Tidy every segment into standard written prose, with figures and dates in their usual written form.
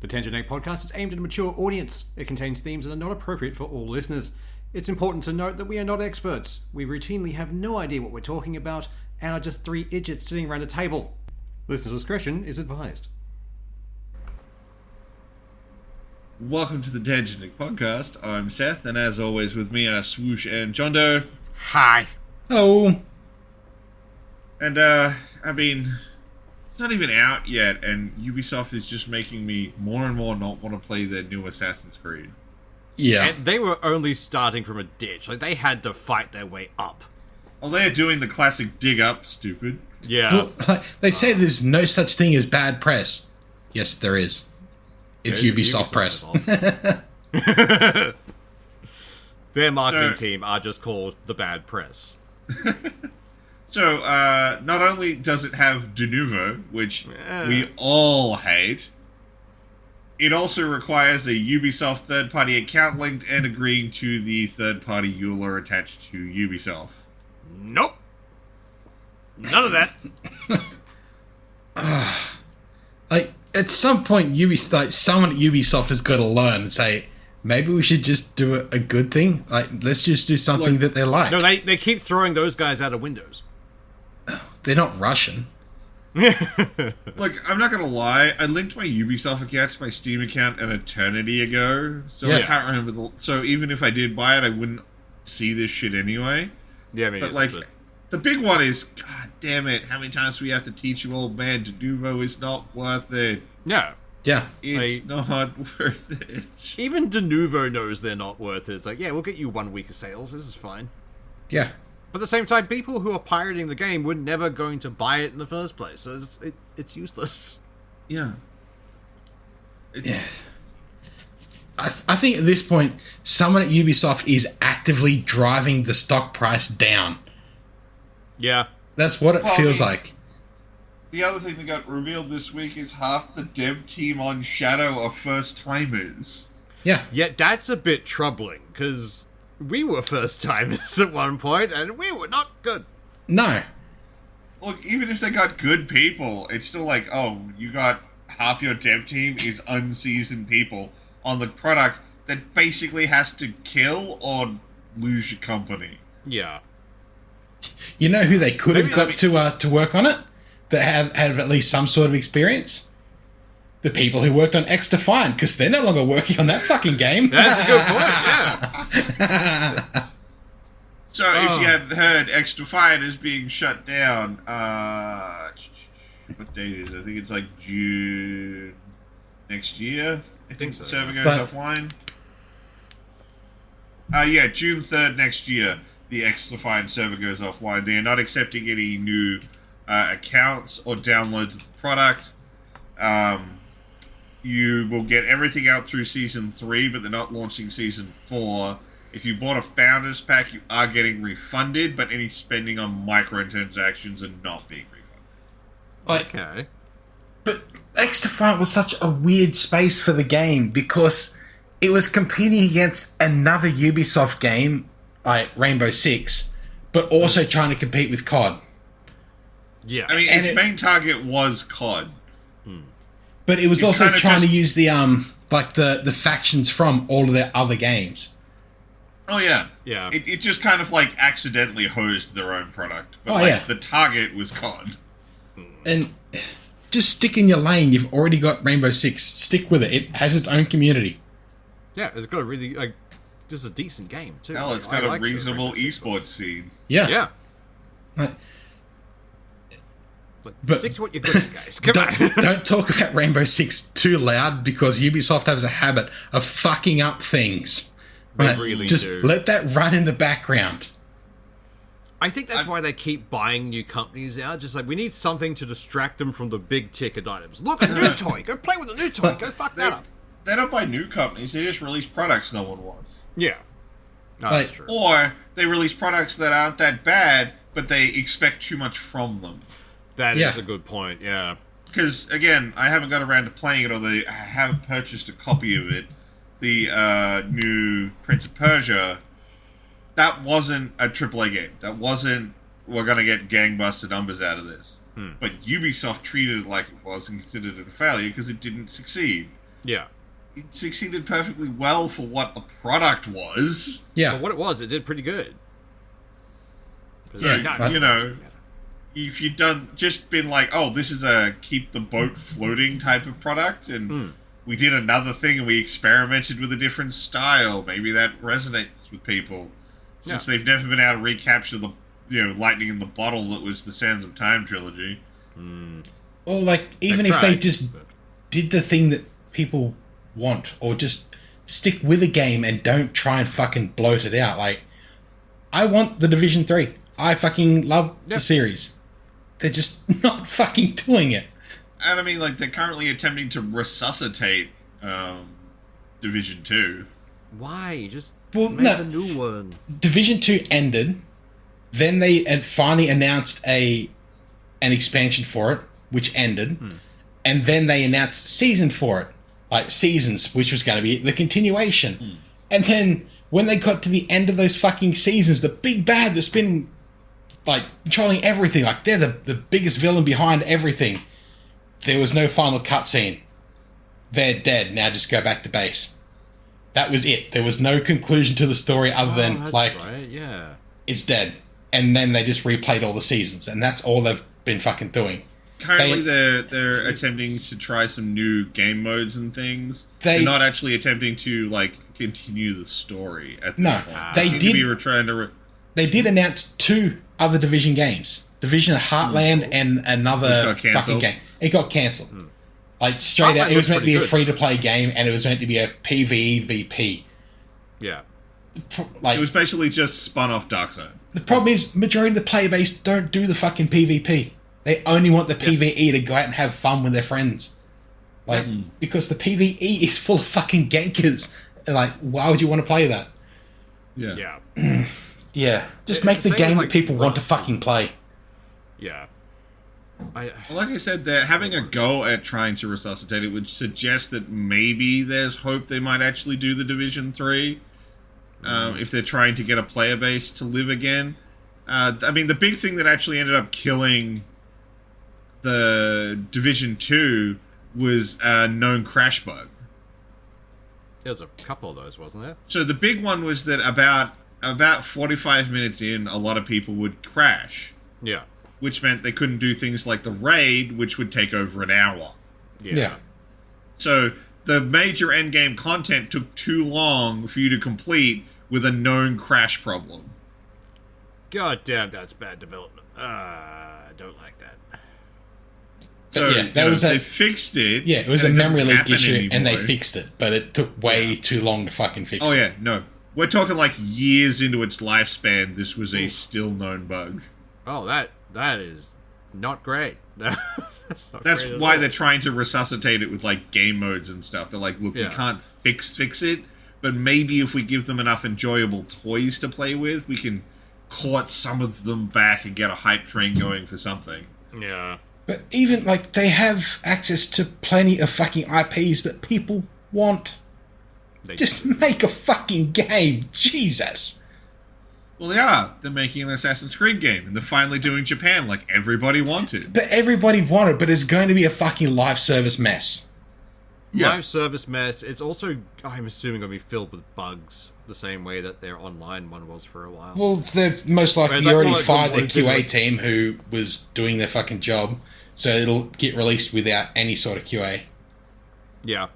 The Tangent Egg podcast is aimed at a mature audience. It contains themes that are not appropriate for all listeners. It's important to note that we are not experts. We routinely have no idea what we're talking about and are just three idiots sitting around a table. Listener discretion is advised. Welcome to the Tangent Egg podcast. I'm Seth, and as always with me are Swoosh and John Doe. Hi. Hello. And, it's not even out yet, and Ubisoft is just making me more and more not want to play their new Assassin's Creed. Yeah. And they were only starting from a ditch. Like, they had to fight their way up. Oh, they're doing the classic dig up, stupid. Yeah. Well, they say there's no such thing as bad press. Yes, there is. It's There's Ubisoft press. Their marketing team are just called the bad press. So, not only does it have de novo, which we all hate, it also requires a Ubisoft third-party account linked and agreeing to the third-party EULA attached to Ubisoft. Nope. None of that. Like, at some point, someone at Ubisoft has got to learn and say, maybe we should just do a good thing. Like, let's just do something that they like. No, they keep throwing those guys out of windows. They're not Russian. Look, I'm not gonna lie, I linked my Ubisoft account to my Steam account an eternity ago, so I can't remember so even if I did buy it, I wouldn't see this shit anyway. Yeah, maybe. But, the big one is, god damn it, how many times do we have to teach you, old man, de novo is not worth it. No. Yeah. It's not worth it. Even de novo knows they're not worth it. It's like, yeah, we'll get you 1 week of sales, this is fine. Yeah. But at the same time, people who are pirating the game were never going to buy it in the first place, so it's useless. Yeah. Yeah. I think at this point, someone at Ubisoft is actively driving the stock price down. Yeah. That's what it feels like. The other thing that got revealed this week is half the dev team on Shadow are first-timers. Yeah. Yet that's a bit troubling, because we were first-timers at one point, and we were not good. No. Look, even if they got good people, it's still like, oh, you got half your dev team is unseasoned people on the product that basically has to kill or lose your company. Yeah. You know who they could have got to work on it? That have at least some sort of experience? The people who worked on X Defiant, because they're no longer working on that fucking game. That's a good point, yeah. So, if you hadn't heard, X Defiant is being shut down. What date is it? I think it's like June next year. I think so, the server goes offline. Yeah, June 3rd next year, the X Defiant server goes offline. They are not accepting any new accounts or downloads of the product. You will get everything out through Season 3, but they're not launching Season 4. If you bought a Founders Pack, you are getting refunded, but any spending on microtransactions are not being refunded. Okay. But X Defiant was such a weird space for the game because it was competing against another Ubisoft game, like Rainbow Six, but also trying to compete with COD. Yeah. I mean, its main target was COD. But it was also trying to use the the factions from all of their other games. Oh, yeah. Yeah. It just kind of, accidentally hosed their own product. But, the target was COD. And just stick in your lane. You've already got Rainbow Six. Stick with it. It has its own community. Yeah, it's got a really, this is a decent game, too. Hell, it's got a reasonable esports scene. Yeah. Yeah. But stick to what you're good at, guys. Come on. Don't talk about Rainbow Six too loud because Ubisoft has a habit of fucking up things. They really just do. let that run in the background. I think that's why they keep buying new companies out. Just we need something to distract them from the big ticket items. Look, a new toy. Go play with a new toy. Go fuck that up. They don't buy new companies. They just release products no one wants. Yeah. No, that's true. Or they release products that aren't that bad, but they expect too much from them. That is a good point, yeah. Because, again, I haven't got around to playing it, although I have purchased a copy of it. The new Prince of Persia, that wasn't a AAA game. That wasn't, we're going to get gangbuster numbers out of this. But Ubisoft treated it like it was and considered it a failure because it didn't succeed. Yeah. It succeeded perfectly well for what the product was. Yeah. But what it was, it did pretty good. So, Yeah, you know, if you'd just been like, oh, this is a keep the boat floating type of product, and we did another thing and we experimented with a different style, maybe that resonates with people. Since they've never been able to recapture the, lightning in the bottle that was the Sands of Time trilogy. Or, like, even if they just did the thing that people want, or just stick with a game and don't try and fucking bloat it out. Like, I want the Division 3. I fucking love the series. They're just not fucking doing it. And I mean, like, they're currently attempting to resuscitate Division 2. Why? Just make a new one. Division 2 ended. Then they finally announced an expansion for it, which ended. And then they announced season for it. Like, Seasons, which was going to be the continuation. And then when they got to the end of those fucking seasons, the big bad that's been, like, controlling everything, like, they're the biggest villain behind everything, there was no final cutscene. They're dead. Now just go back to base. That was it. There was no conclusion to the story other than, like, it's dead. And then they just replayed all the seasons. And that's all they've been fucking doing. Currently, they're attempting to try some new game modes and things. They're not actually attempting to, like, continue the story at this point. They did announce 2 other Division games. Division Heartland and another fucking game. It got cancelled. Like, straight out, it was meant to be a free-to-play game, and it was meant to be a PvEVP. Yeah. Like, it was basically just spun off Darkzone. The problem is, majority of the player base don't do the fucking PvP. They only want the PvE to go out and have fun with their friends. Like, because the PvE is full of fucking gankers. Like, why would you want to play that? Yeah. Yeah. Just make the game that people want to fucking play. Yeah. Like I said, they're having a go at trying to resuscitate it, which suggests that maybe there's hope they might actually do the Division 3. If they're trying to get a player base to live again. I mean, the big thing that actually ended up killing the Division 2 was a known crash bug. There was a couple of those, wasn't there? So the big one was that about 45 minutes in, a lot of people would crash. Yeah. Which meant they couldn't do things like the raid, which would take over an hour. Yeah. So the major endgame content took too long for you to complete with a known crash problem. God damn, that's bad development. I don't like that. So, they fixed it. Yeah, it was a memory leak issue, and they fixed it, but it took way too long to fucking fix it. Oh, yeah, no. We're talking like years into its lifespan, this was a still known bug. Oh, that is not great. That's why they're trying to resuscitate it with, like, game modes and stuff. They're like, look, we can't fix it, but maybe if we give them enough enjoyable toys to play with, we can court some of them back and get a hype train going for something. Yeah. But even, like, they have access to plenty of fucking IPs that people want. Just make a fucking game. Jesus. Well, they are. They're making an Assassin's Creed game, and they're finally doing Japan like everybody wanted. But everybody wanted, but it's going to be a fucking live service mess. Live service mess. It's also, I'm assuming, going to be filled with bugs the same way that their online one was for a while. Well, they're most likely already fired their QA team who was doing their fucking job, so it'll get released without any sort of QA. Yeah.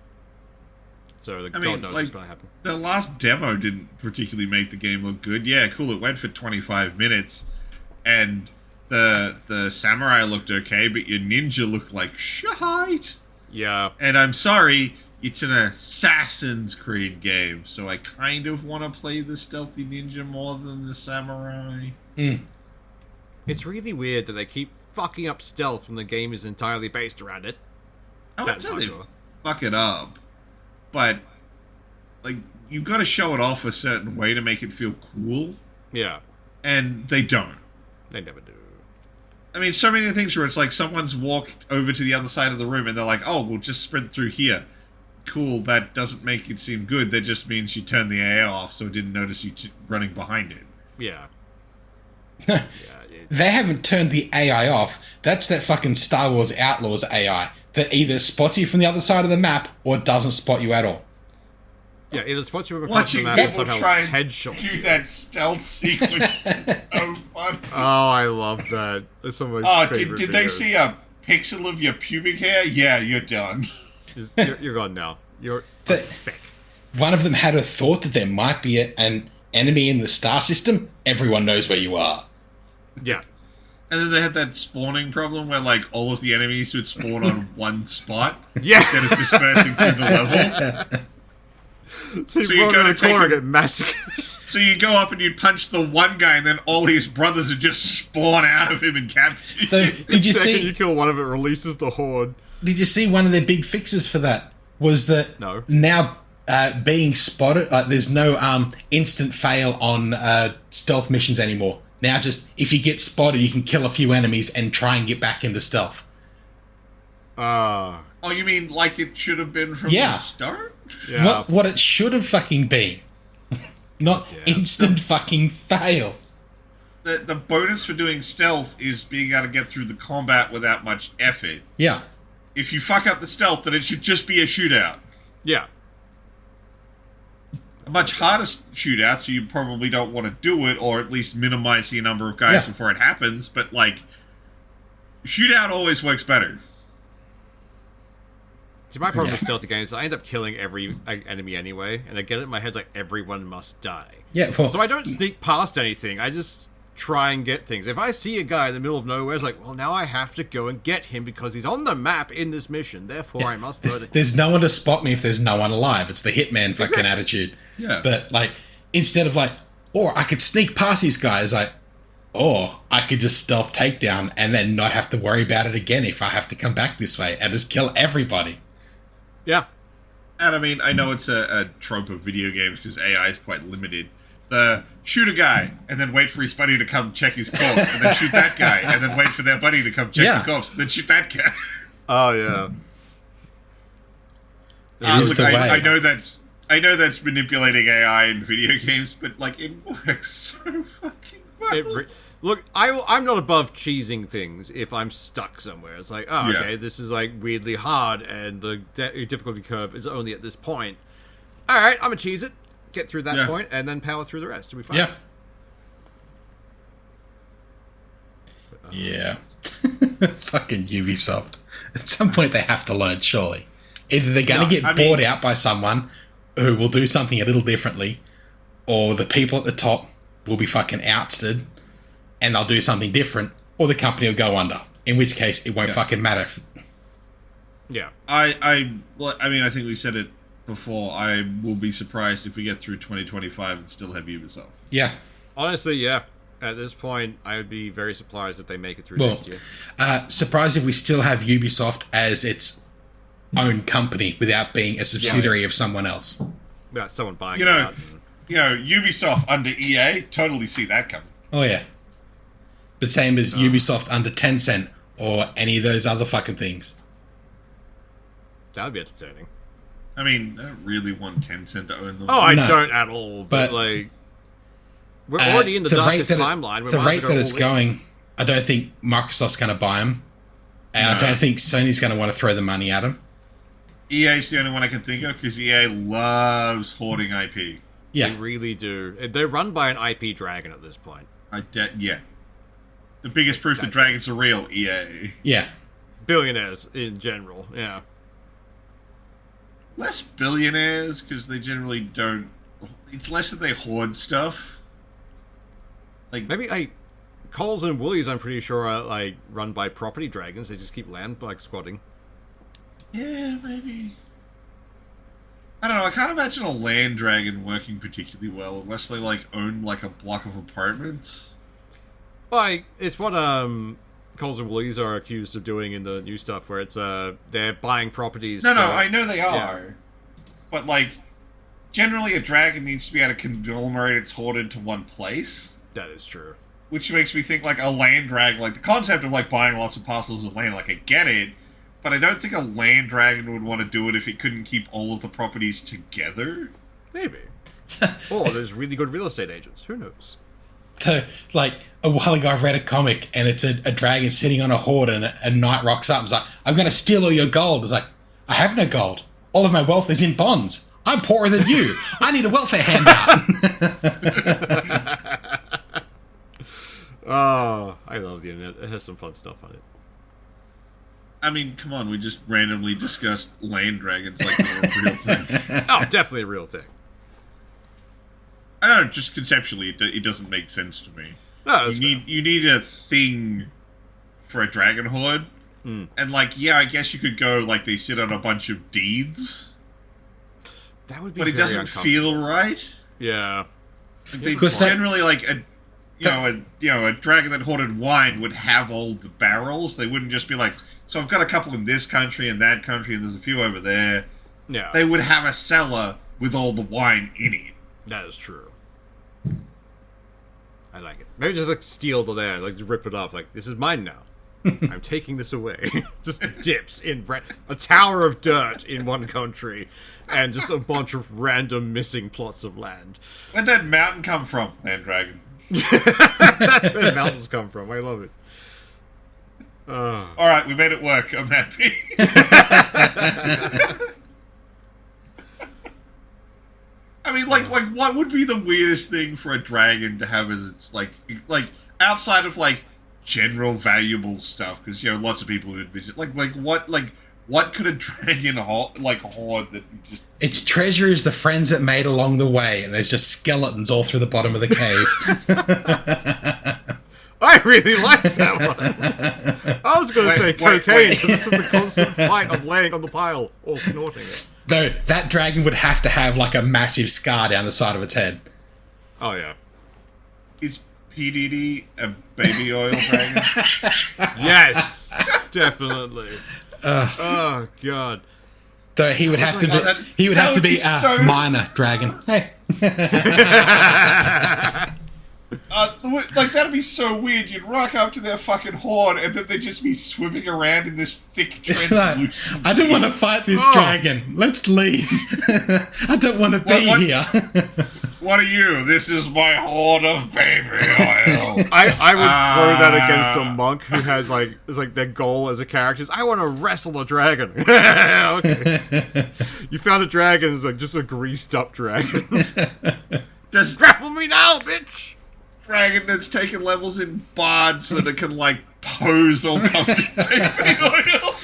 So God knows what's going to happen. The last demo didn't particularly make the game look good. Yeah, cool, it went for 25 minutes, and the samurai looked okay, but your ninja looked like shite. Yeah. And I'm sorry, it's an Assassin's Creed game, so I kind of want to play the stealthy ninja more than the samurai. It's really weird that they keep fucking up stealth when the game is entirely based around it. I wouldn't say they fuck it up, but, like, you've got to show it off a certain way to make it feel cool. Yeah. And they don't. They never do. I mean, so many things where it's like someone's walked over to the other side of the room and they're like, oh, we'll just sprint through here. Cool, that doesn't make it seem good. That just means you turned the AI off so it didn't notice you running behind it. Yeah. They haven't turned the AI off. That's that fucking Star Wars Outlaws AI. that either spots you from the other side of the map or doesn't spot you at all. Yeah, either spots you from across the Watching map and people somehow try and headshots do you. that stealth sequence is so fun. Oh, I love that. It's some of my Oh, favorite did they videos. see a pixel of your pubic hair? Yeah, you're done. You're gone now. You're The- a speck. One of them had a thought that there might be an enemy in the star system. Everyone knows where you are. Yeah. And then they had that spawning problem where, like, all of the enemies would spawn on one spot Yeah. instead of dispersing through the level. So you you run gotta in a corner and take get massacred. So you go up and you punch the one guy, and then all his brothers would just spawn out of him and capture So, you. did you Second see? you kill one of it, releases the horde. Did you see one of their big fixes for that? Was that No. now being spotted? There's no instant fail on stealth missions anymore. Now, just if you get spotted, you can kill a few enemies and try and get back into stealth. Ah. Oh, you mean like it should have been from Yeah. the start? Yeah. What it should have fucking been, not Yeah. instant fucking fail. The bonus for doing stealth is being able to get through the combat without much effort. Yeah, If you fuck up the stealth, then it should just be a shootout. Yeah. A much harder shootout, so you probably don't want to do it, or at least minimize the number of guys Yeah. before it happens. But, like, shootout always works better. See, my problem Yeah. with stealthy games is I end up killing every enemy anyway, and I get it in my head like everyone must die. yeah. Well, So I don't sneak past anything. I just try and get things. If I see a guy in the middle of nowhere, it's like, well, now I have to go and get him because he's on the map in this mission. Therefore, I must murder him. there's no one to spot me if there's no one alive. It's the hitman fucking attitude. Yeah. But like, instead of like, or I could sneak past these guys, like, or I could just stealth takedown and then not have to worry about it again if I have to come back this way and just kill everybody. Yeah. And I mean, I know it's a trope of video games because AI is quite limited. The shoot a guy and then wait for his buddy to come check his corpse, and then shoot that guy, and then wait for their buddy to come check Yeah. the corpse, and then shoot that guy. Oh, yeah. It is Look, the way. I know that's manipulating AI in video games, but like it works so fucking well. Look, I'm not above cheesing things if I'm stuck somewhere. It's like, oh, Yeah. okay, this is like weirdly hard, and the difficulty curve is only at this point. All right, I'm gonna cheese it, get through that Yeah. point, and then power through the rest. It'll be fine. Yeah. Yeah. Fucking Ubisoft. At some point, they have to learn, surely. Either they're going to get bought out by someone who will do something a little differently, or the people at the top will be fucking ousted and they'll do something different, or the company will go under. In which case, it won't fucking matter. Yeah. I mean, I think we said it before. I will be surprised if we get through 2025 and still have Ubisoft. Yeah. Honestly, yeah. At this point, I would be very surprised if they make it through Well, next year. surprised if we still have Ubisoft as its own company without being a subsidiary of someone else. Without someone buying You it know, out. Ubisoft under EA, totally see that coming. Oh, yeah. But same as Ubisoft under Tencent or any of those other fucking things. That would be entertaining. I mean, I don't really want Tencent to own them. Oh, I No. don't at all. But, But, like, we're already in the darkest timeline. The We might as rate well that go it's all in. going, I don't think Microsoft's going to buy them. And I No. don't think Sony's going to want to throw the money at them. EA's the only one I can think of because EA loves hoarding IP. They Yeah. really do. They're run by an IP dragon at this point. Yeah. The biggest proof that That's dragons are real, EA. Yeah. Billionaires in general, yeah. Less billionaires because they generally don't. It's less that they hoard stuff. Like Maybe, like, Coles and Woolies, I'm pretty sure, are, like, run by property dragons. They just keep land, like, squatting. yeah, maybe. I don't know. I can't imagine a land dragon working particularly well unless they like own like a block of apartments. Like, it's what, Coles and Woolies are accused of doing in the new stuff, where it's, they're buying properties. No, so- I know they are, but like, generally a dragon needs to be able to conglomerate its hoard into one place. That is true. Which makes me think like a land dragon, like the concept of like buying lots of parcels of land, like I get it, but I don't think a land dragon would want to do it if it couldn't keep all of the properties together. Maybe. Or there's really good real estate agents. Who knows? like a while ago, I read a comic and it's a dragon sitting on a horde, and a knight rocks up and is like, "I'm going to steal all your gold." It's like, "I have no gold. All of my wealth is in bonds. I'm poorer than you. I need a welfare handout." Oh, I love the internet. It has some fun stuff on it. I mean, come on, we just randomly discussed land dragons like they're a real thing. Oh, definitely a real thing. I don't know, just conceptually, it doesn't make sense to me. No, that's You need a thing for a dragon horde, and like, yeah, I guess you could go like they sit on a bunch of deeds, that would be but it very doesn't uncomfortable. feel right. Yeah. Like, they Because that- generally like a dragon that hoarded wine would have all the barrels. They wouldn't just be like, so I've got a couple in this country and that country, and there's a few over there. Yeah. They would have a cellar with all the wine in it. That is true. I like it. Maybe just like steal the land, like just rip it up. Like, this is mine now. I'm taking this away. Just dips in a tower of dirt in one country, and just a bunch of random missing plots of land. Where'd that mountain come from, land dragon? That's where the mountains come from. I love it. All right, we made it work. I'm happy. I mean, like, what would be the weirdest thing for a dragon to have as its like outside of like general valuable stuff? Because lots of people would visit. Like what could a dragon hoard that you just? Its treasure is the friends it made along the way, and there's just skeletons all through the bottom of the cave. I really like that one. I was going to say cocaine, because it's the constant fight of laying on the pile or snorting it. Though that dragon would have to have like a massive scar down the side of its head. Oh, yeah. Is PDD a baby oil dragon? Yes! Definitely. Oh, God. Though he would have to be, that- he would that have to would be be a so- minor dragon. Hey, Like, that'd be so weird. You'd rock up to their fucking horde, and then they'd just be swimming around in this thick translucent. I don't want to fight this dragon. Let's leave. I don't want to be What? here. What are you? This is my horde of baby oil. I would throw that against a monk who had, like, it's like their goal as a character is, I want to wrestle a dragon. Okay. You found a dragon, it's like just a greased up dragon. Just Grapple me now, bitch! dragon that's taking levels in bard so that it can like pose all covered in baby oil.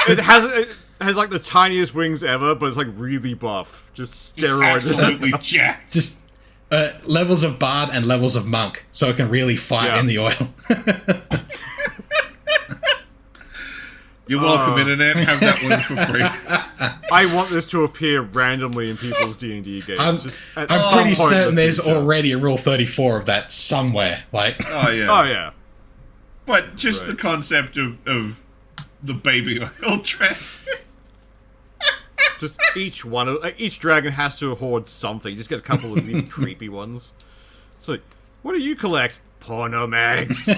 It has like the tiniest wings ever, but it's like really buff. Just steroids. Absolutely jacked. Just levels of bard and levels of monk, so it can really fight in the oil. You're welcome, internet. Have that one for free. I want this to appear randomly in people's D&D games. I'm pretty certain there's already a Rule 34 of that somewhere. Like, Oh yeah. Oh yeah. But just the concept of the baby oil dragon. Just each dragon has to hoard something. You just get a couple of really creepy ones. It's like, what do you collect? Porno mags.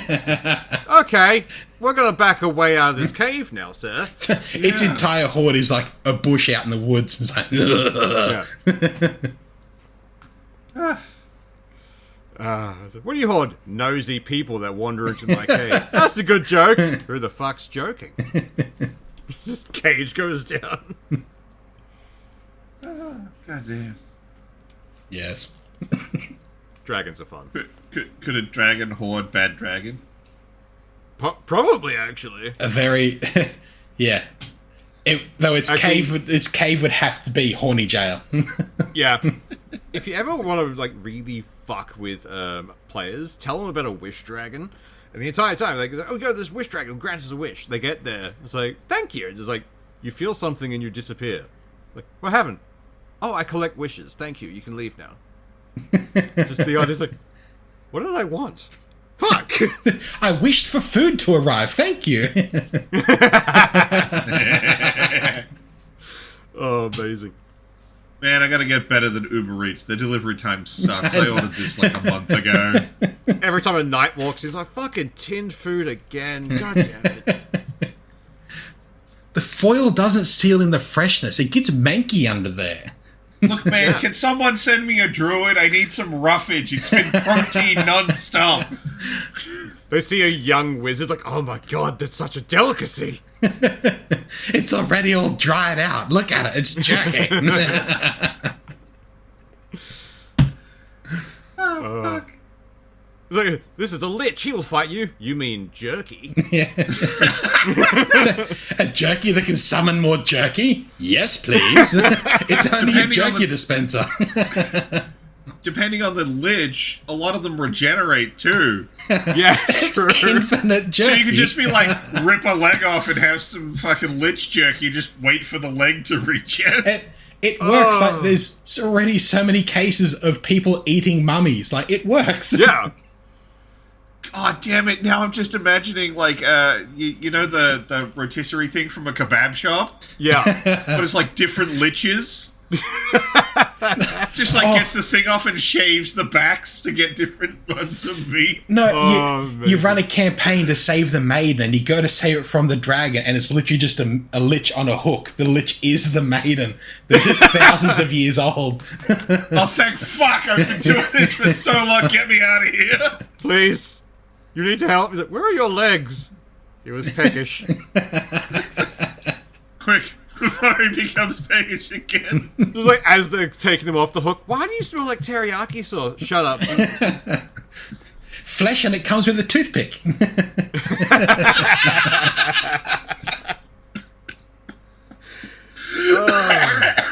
Okay, we're gonna back away out of this cave now, sir. its entire horde is like a bush out in the woods. It's like, what do you hoard? Nosy people that wander into my cave. That's a good joke. Who the fuck's joking? Just cage goes down. God damn. yes. Dragons are fun. Could a dragon hoard bad dragon? Probably, actually. A very, yeah. Though its cave would have to be horny jail. Yeah. If you ever want to like really fuck with players, tell them about a wish dragon, and the entire time like, oh, go, this wish dragon grants us a wish. They get there, it's like, thank you. It's like you feel something and you disappear. Like, what happened? Oh, I collect wishes. Thank you. You can leave now. Just the audience like, what did I want? Fuck! I wished for food to arrive. Thank you. Oh, amazing. Man, I gotta get better than Uber Eats. Their delivery time sucks. I ordered this like a month ago. Every time a knight walks, he's like, fucking tinned food again. God damn it. The foil doesn't seal in the freshness. It gets manky under there. Look, man, can someone send me a druid? I need some roughage. It's been protein non-stop. They see a young wizard like, oh my god, that's such a delicacy. It's already all dried out. Look at it. It's jerky. Oh, fuck. It's like, this is a lich. He will fight you. You mean jerky? A jerky that can summon more jerky? Yes, please. It's only a jerky dispenser. Depending on the lich, a lot of them regenerate too. Yeah, true. Infinite jerky. So you could just be like, rip a leg off and have some fucking lich jerky, just wait for the leg to regen. It works. Like, there's already so many cases of people eating mummies. Like, it works. Yeah. God damn it, now I'm just imagining, like, you know the rotisserie thing from a kebab shop? Yeah. But it's like different liches? Just like gets the thing off and shaves the backs to get different ones of meat. No, you run a campaign to save the maiden, and you go to save it from the dragon, and it's literally just a lich on a hook. The lich is the maiden. They're just thousands of years old. Oh, thank fuck! I've been doing this for so long. Get me out of here! Please. You need to help. He's like, where are your legs? He was peckish. Quick, before he becomes peckish again. It's like, as they're taking him off the hook, why do you smell like teriyaki sauce? Shut up. Flesh, and it comes with a toothpick. Oh,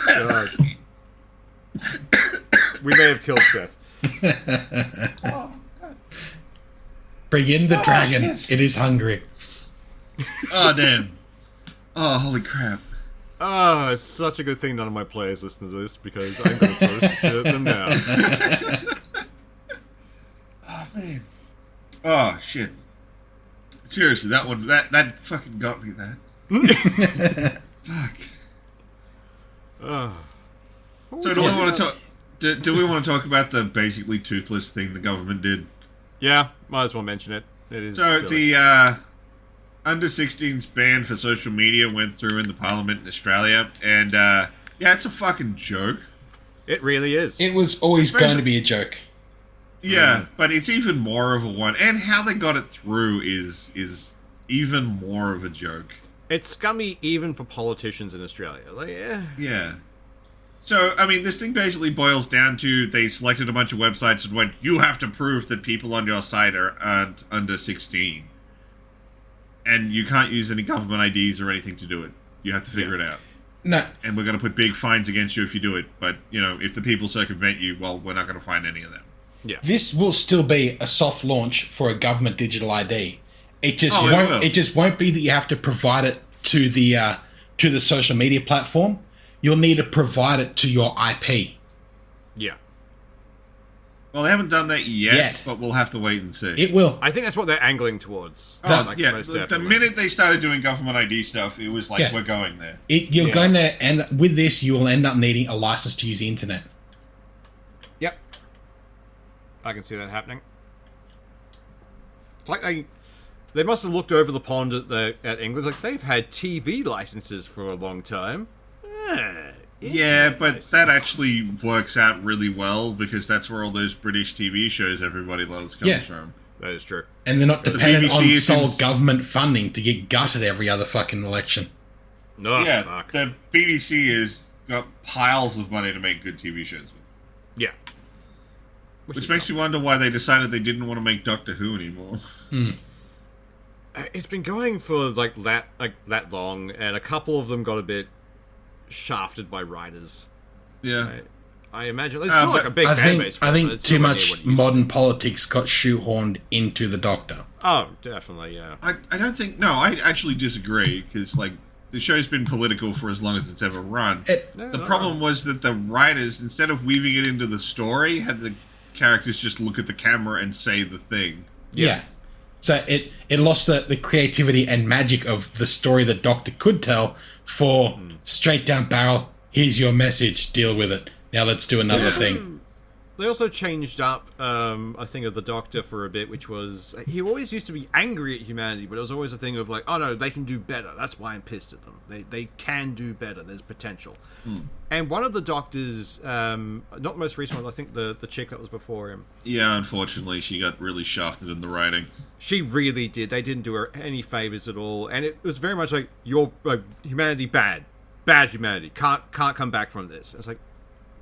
God. We may have killed Seth. Bring in the dragon. shit. It is hungry. Oh, damn. Oh, holy crap. Oh, it's such a good thing none of my players listen to this, because I'm going to throw some shit at them now. Oh, man. Oh, shit. Seriously, that one, that fucking got me, that. Fuck. So do we want to talk... Do we want to talk about the basically toothless thing the government did? Yeah, might as well mention it. It is So silly. the under 16s ban for social media went through in the parliament in Australia, and yeah, it's a fucking joke. It really is. It was always going to be a joke. Yeah, but it's even more of a one, and how they got it through is even more of a joke. It's scummy even for politicians in Australia. Like, Yeah. So, I mean, this thing basically boils down to they selected a bunch of websites and went, you have to prove that people on your site aren't under 16. And you can't use any government IDs or anything to do it. You have to figure it out. No, And we're going to put big fines against you if you do it. But, you know, if the people circumvent you, well, we're not going to find any of them. yeah. this will still be a soft launch for a government digital ID. It just Oh, it won't. will. It just won't be that you have to provide it to the social media platform. You'll need to provide it to your IP. Yeah. Well, they haven't done that yet, Yet. but we'll have to wait and see. It will. I think that's what they're angling towards. Yeah, most the definitely. minute they started doing government ID stuff, it was like, Yeah. we're going there. You're going to, and with this, you will end up needing a license to use the internet. Yep. I can see that happening. It's like they must have looked over the pond at England. Like, they've had TV licenses for a long time. Yeah, internet but license. that actually works out really well because that's where all those British TV shows everybody loves comes Yeah. from. That is true. And they're not the dependent BBC on is sole in- government funding to get gutted every other fucking election. No, Yeah, fuck. the BBC has got piles of money to make good TV shows with. Yeah. Which makes me wonder why they decided they didn't want to make Doctor Who anymore. It's been going for like that long, and a couple of them got a bit shafted by writers. Yeah. I imagine there's still like a big I fan base. think For I it, but think it's too nowhere near much what it used to modern politics got shoehorned into the Doctor. be. Oh, definitely, yeah. I don't think... No, I actually disagree because, like, the show's been political for as long as it's ever run. The problem was that the writers, instead of weaving it into the story, had the characters just look at the camera and say the thing. Yeah. So it lost the creativity and magic of the story the Doctor could tell for straight down barrel, here's your message, deal with it. Now let's do another thing. They also changed up a thing of the Doctor for a bit, which was he always used to be angry at humanity, but it was always a thing of like, oh no, they can do better. That's why I'm pissed at them. They can do better. There's potential. And one of the Doctors, not the most recent one, I think the chick that was before him. Yeah, unfortunately, she got really shafted in the writing. She really did. They didn't do her any favors at all, and it was very much like you're humanity bad humanity can't come back from this. It's like,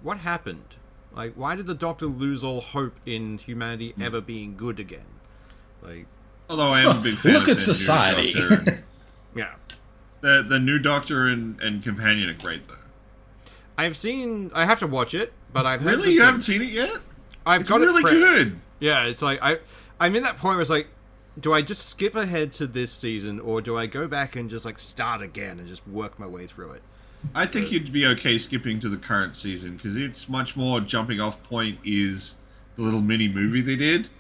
what happened? Like, why did the Doctor lose all hope in humanity ever being good again? Like, although I am a big fan look of at the society. New Doctor. yeah. The new Doctor and Companion are great, though. I have to watch it, but I've heard Really? You haven't seen it yet? I've got really it prepped. good. Yeah, it's like I'm in that point where it's like, do I just skip ahead to this season, or do I go back and just like start again and just work my way through it? I think you'd be okay skipping to the current season, because it's much more jumping off point is the little mini movie they did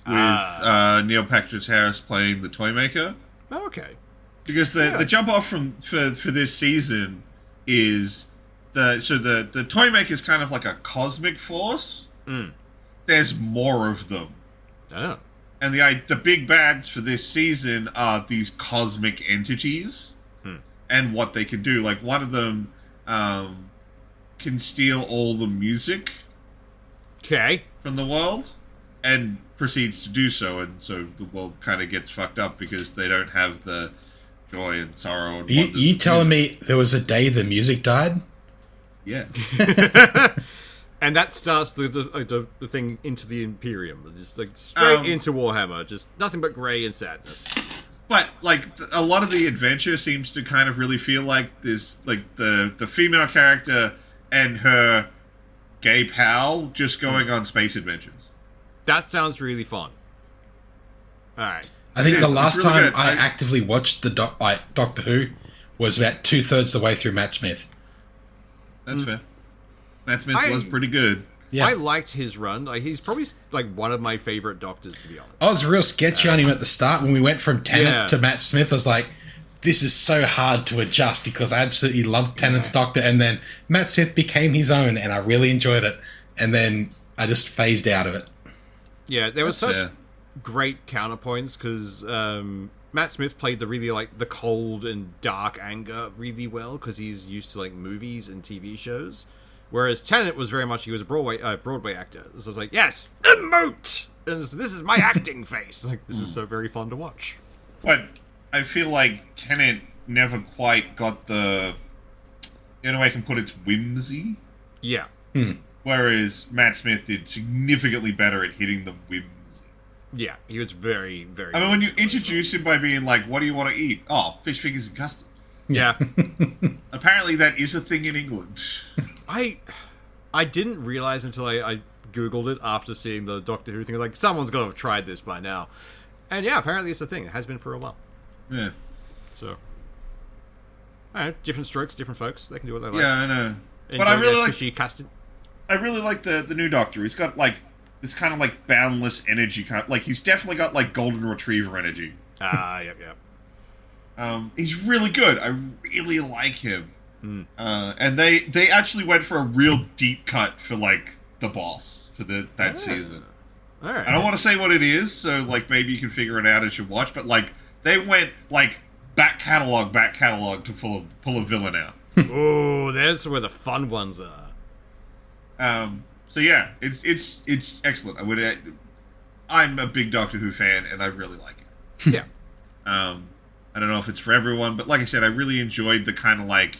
with Neil Patrick Harris playing the Toymaker. Oh, okay. Because the jump off for this season is the Toymaker is kind of like a cosmic force. There's more of them. Oh. And the big bads for this season are these cosmic entities and what they can do. Like, one of them can steal all the music from the world and proceeds to do so. And so the world kind of gets fucked up because they don't have the joy and sorrow. And You telling me there was a day the music died? Yeah. And that starts the thing into the Imperium. Just like straight into Warhammer. Just nothing but grey and sadness. But, like, a lot of the adventure seems to kind of really feel like this, like, the female character and her gay pal just going on space adventures. That sounds really fun. Alright. I think the last really time good. I actively watched the Doctor Who was about 2/3 the way through Matt Smith. That's fair. Matt Smith was pretty good. Yeah. I liked his run. Like, he's probably like one of my favorite Doctors, to be honest. I was real sketchy on him at the start when we went from Tennant Yeah. to Matt Smith. I was like, this is so hard to adjust because I absolutely loved Tennant's Doctor, and then Matt Smith became his own, and I really enjoyed it. And then I just phased out of it. Yeah, there was That's such fair. great counterpoints because Matt Smith played the really like the cold and dark anger really well because he's used to like movies and TV shows. Whereas Tennant was very much, he was a Broadway actor. So I was like, yes, emote! And this is my acting face. Like, this is so very fun to watch. But I feel like Tennant never quite got the only way I can put it's whimsy. Yeah. Whereas Matt Smith did significantly better at hitting the whimsy. Yeah, he was very, very... I mean, when you introduce him by being like, what do you want to eat? Oh, fish fingers and custard. Yeah. Apparently that is a thing in England. I didn't realize until I Googled it after seeing the Doctor Who thing. Like, someone's got to have tried this by now. And yeah, apparently it's a thing. It has been for a while. Yeah. So... I don't know, different strokes, different folks. They can do what they like. Yeah, I know. Enjoy But I really their like... fishy custard. I really like the new Doctor. He's got, like, this kind of, like, boundless energy. Like, he's definitely got, like, golden retriever energy. Yep. He's really good. I really like him. And they actually went for a real deep cut for, like, the boss for that season. All right. I don't want to say what it is, so, like, maybe you can figure it out as you watch, but, like, they went, like, back catalog to pull a villain out. Ooh, there's where the fun ones are. So yeah, it's excellent. I'm a big Doctor Who fan, and I really like it. Yeah. I don't know if it's for everyone, but like I said, I really enjoyed the kind of like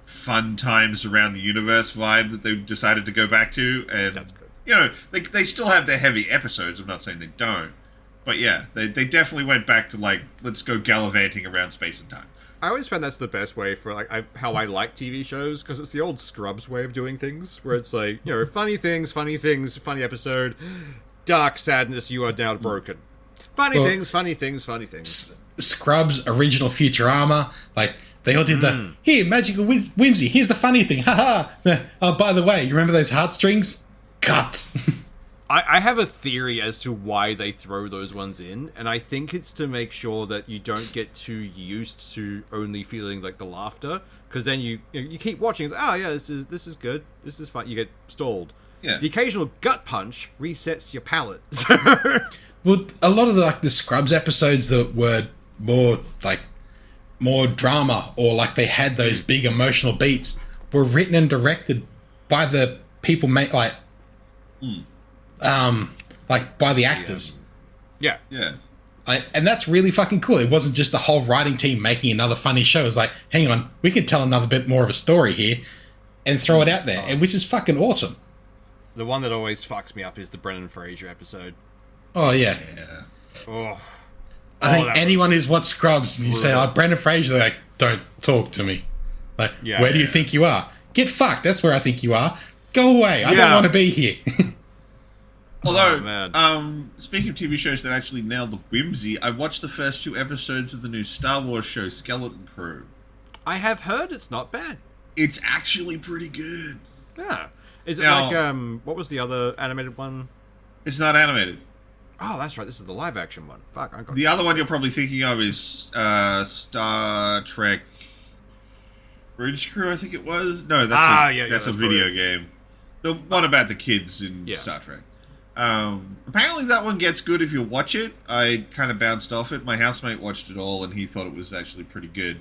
fun times around the universe vibe that they decided to go back to, and That's good. You know, they still have their heavy episodes. I'm not saying they don't, but yeah, they definitely went back to like, let's go gallivanting around space and time. I always found that's the best way for like how I like TV shows because it's the old Scrubs way of doing things, where it's like, you know, funny things, funny episode, dark sadness, you are now broken. Funny things. Scrubs, original Futurama, like they all did the here magical whimsy. Here's the funny thing, haha. Oh, by the way, you remember those heartstrings? Cut. I have a theory as to why they throw those ones in, and I think it's to make sure that you don't get too used to only feeling like the laughter, because then you keep watching. It's, oh yeah, this is good. This is fun. You get stalled. Yeah. The occasional gut punch resets your palate. Well, a lot of the Scrubs episodes that were more drama, or like they had those big emotional beats, were written and directed by the people by the actors. Yeah. Yeah. And that's really fucking cool. It wasn't just the whole writing team making another funny show. It's like, hang on, we could tell another bit more of a story here and throw it out there, and which is fucking awesome. The one that always fucks me up is the Brendan Fraser episode. Oh, yeah. Oh. I think anyone who's watched Scrubs and you say, oh, Brendan Fraser, they're like, don't talk to me. Like, where do you think you are? Get fucked. That's where I think you are. Go away. I don't want to be here. Although, speaking of TV shows that actually nailed the whimsy, I watched the first 2 episodes of the new Star Wars show, Skeleton Crew. I have heard it's not bad. It's actually pretty good. Yeah. Is it Now, like, what was the other animated one? It's not animated. Oh, that's right. This is the live action one. Fuck, I got The other one you're probably thinking of is Star Trek Bridge Crew, I think it was. No, that's a video game. The one about the kids in Star Trek. Apparently that one gets good if you watch it. I kind of bounced off it. My housemate watched it all, and he thought it was actually pretty good.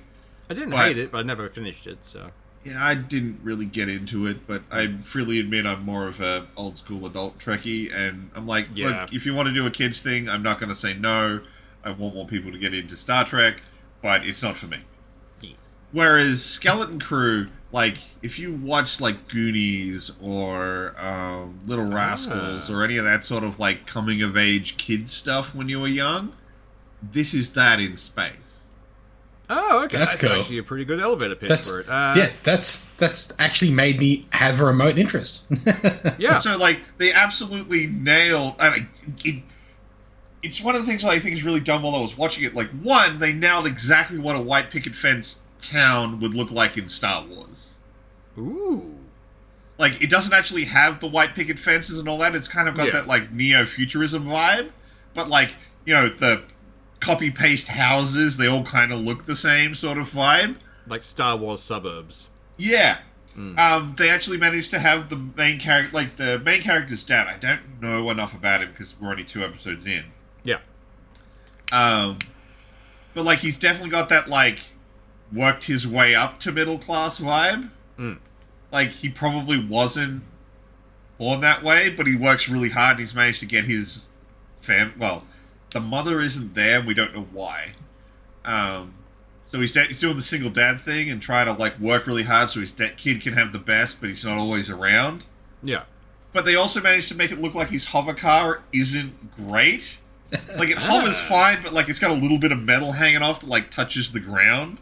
I didn't hate it, but I never finished it, so... Yeah, I didn't really get into it, but I freely admit I'm more of a old school adult Trekkie, and I'm like, look, if you want to do a kids thing, I'm not going to say no. I want more people to get into Star Trek, but it's not for me. Yeah. Whereas Skeleton Crew, like, if you watch, like, Goonies or Little Rascals or any of that sort of, like, coming-of-age kids stuff when you were young, this is that in space. Oh, okay. That's cool. Actually a pretty good elevator pitch for it. That's actually made me have a remote interest. Yeah. So, like, they absolutely nailed... it's one of the things that I think is really dumb while I was watching it. Like, one, they nailed exactly what a white picket fence town would look like in Star Wars. Ooh. Like, it doesn't actually have the white picket fences and all that. It's kind of got that, like, neo-futurism vibe. But, like, you know, the copy-paste houses, they all kind of look the same sort of vibe. Like Star Wars suburbs. Yeah. They actually managed to have the main character, like, the main character's dad. I don't know enough about him because we're only 2 episodes in. Yeah. But, like, he's definitely got that, like, worked his way up to middle class vibe. Like, he probably wasn't born that way, but he works really hard and he's managed to get his well, the mother isn't there and we don't know why. So he's doing the single dad thing and trying to, like, work really hard so his kid can have the best, but he's not always around. Yeah. But they also managed to make it look like his hover car isn't great. Like, it hovers fine, but, like, it's got a little bit of metal hanging off that, like, touches the ground.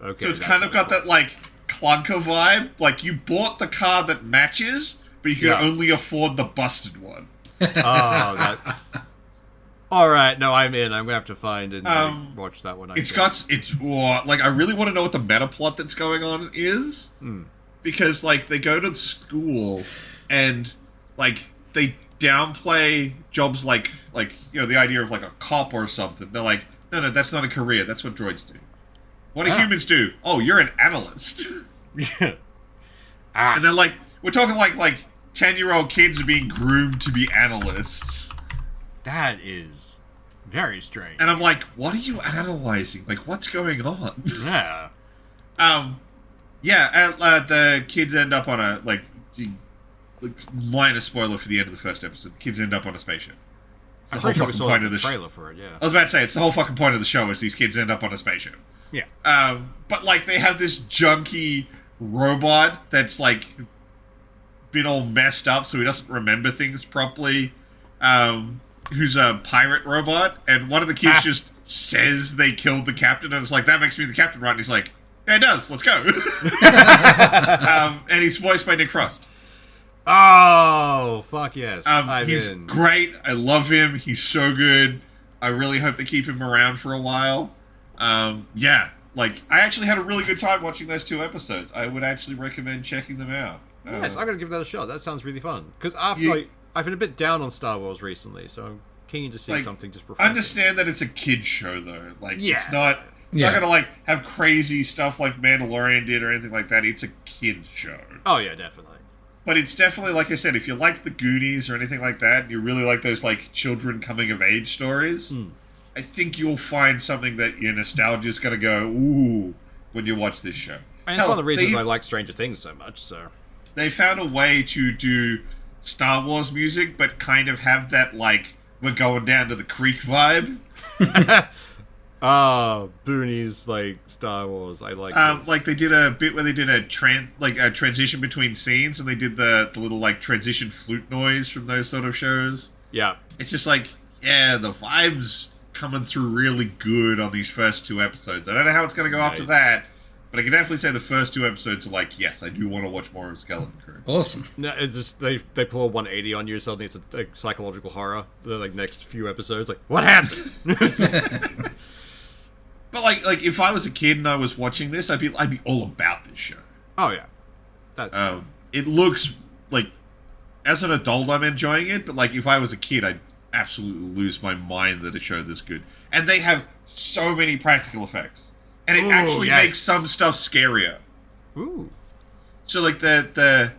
Okay. So it's kind of got that, like, clunker vibe. Like, you bought the car that matches, but you can only afford the busted one. All right, no, I'm in. I'm gonna have to find and watch that one. I really want to know what the meta plot that's going on is, because, like, they go to school and, like, they downplay jobs like you know, the idea of, like, a cop or something. They're like, no, that's not a career. That's what droids do. What do humans do? Oh, you're an analyst. Yeah. And then, like, we're talking like 10-year-old kids are being groomed to be analysts. That is very strange. And I'm like, what are you analyzing? Like, what's going on? Yeah. The kids end up on a, like, minor spoiler for the end of the first episode. The kids end up on a spaceship. I'm pretty sure we saw the trailer for it, yeah. I was about to say, it's the whole fucking point of the show is these kids end up on a spaceship. Yeah. But, like, they have this junky robot that's, like, been all messed up so he doesn't remember things properly, who's a pirate robot, and one of the kids just says they killed the captain, and it's like, that makes me the captain, right? And he's like, yeah, it does, let's go. And he's voiced by Nick Frost. Oh, fuck yes. He's great. I love him. He's so good. I really hope they keep him around for a while. Like, I actually had a really good time watching those 2 episodes. I would actually recommend checking them out. Yes, I'm going to give that a shot. That sounds really fun. Because after, I've been a bit down on Star Wars recently, so I'm keen to see Like, something just refreshing. Understand that it's a kid's show, though. Like, Yeah. it's not gonna, like, have crazy stuff like Mandalorian did or anything like that. It's a kid's show. Oh, yeah, definitely. But it's definitely, like I said, if you like the Goonies or anything like that, and you really like those, like, children coming-of-age stories, I think you'll find something that your nostalgia's gonna go, ooh, when you watch this show. And it's one of the reasons I like Stranger Things so much, so... They found a way to do Star Wars music, but kind of have that, like, we're going down to the creek vibe. Boonies, like, Star Wars, I like this. Like, they did a bit where they did a transition between scenes, and they did the little, like, transition flute noise from those sort of shows. Yeah. It's just like, yeah, the vibe's coming through really good on these first 2 episodes. I don't know how it's going to go after that, but I can definitely say the first 2 episodes are like, yes, I do want to watch more of Skeleton Crew. Awesome. No, it's just, they pull a 180 on you, suddenly it's a psychological horror. The, like, next few episodes, like, what happened? But, like if I was a kid and I was watching this, I'd be all about this show. Oh, yeah. That's... It looks like, as an adult, I'm enjoying it, but, like, if I was a kid, I'd absolutely lose my mind that a show this good. And they have so many practical effects. And it actually makes some stuff scarier. Ooh. So, like, the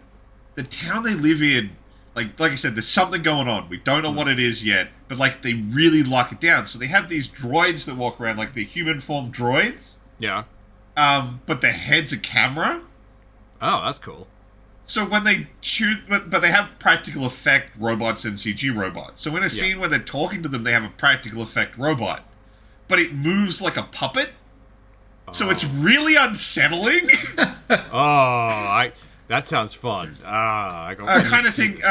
town they live in, like I said, there's something going on. We don't know what it is yet, but, like, they really lock it down. So they have these droids that walk around, like the human-formed droids. Yeah. But their head's a camera. Oh, that's cool. So when they shoot, but they have practical effect robots and CG robots. So in a scene where they're talking to them, they have a practical effect robot. But it moves like a puppet. So it's really unsettling. That sounds fun. I kind of think,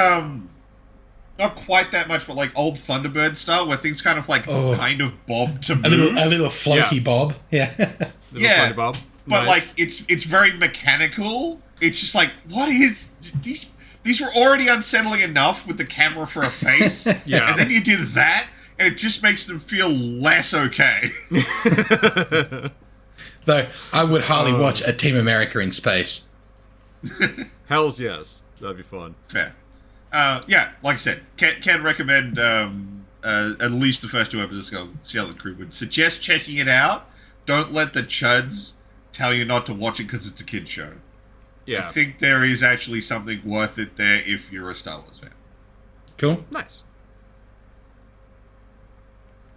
not quite that much, but like old Thunderbird style, where things kind of like kind of bob to move. A little floaty bob. Yeah. Yeah. Bob. But Nice. like it's very mechanical. It's just like, what is these? These were already unsettling enough with the camera for a face. Yeah. And then you do that, and it just makes them feel less okay. Though I would hardly watch a Team America in space. Hells yes. That'd be fun. Fair. Yeah, like I said, can recommend at least the first 2 episodes of Skeleton Crew. Would suggest checking it out. Don't let the chuds tell you not to watch it because it's a kid's show. Yeah. I think there is actually something worth it there if you're a Star Wars fan. Cool. Nice.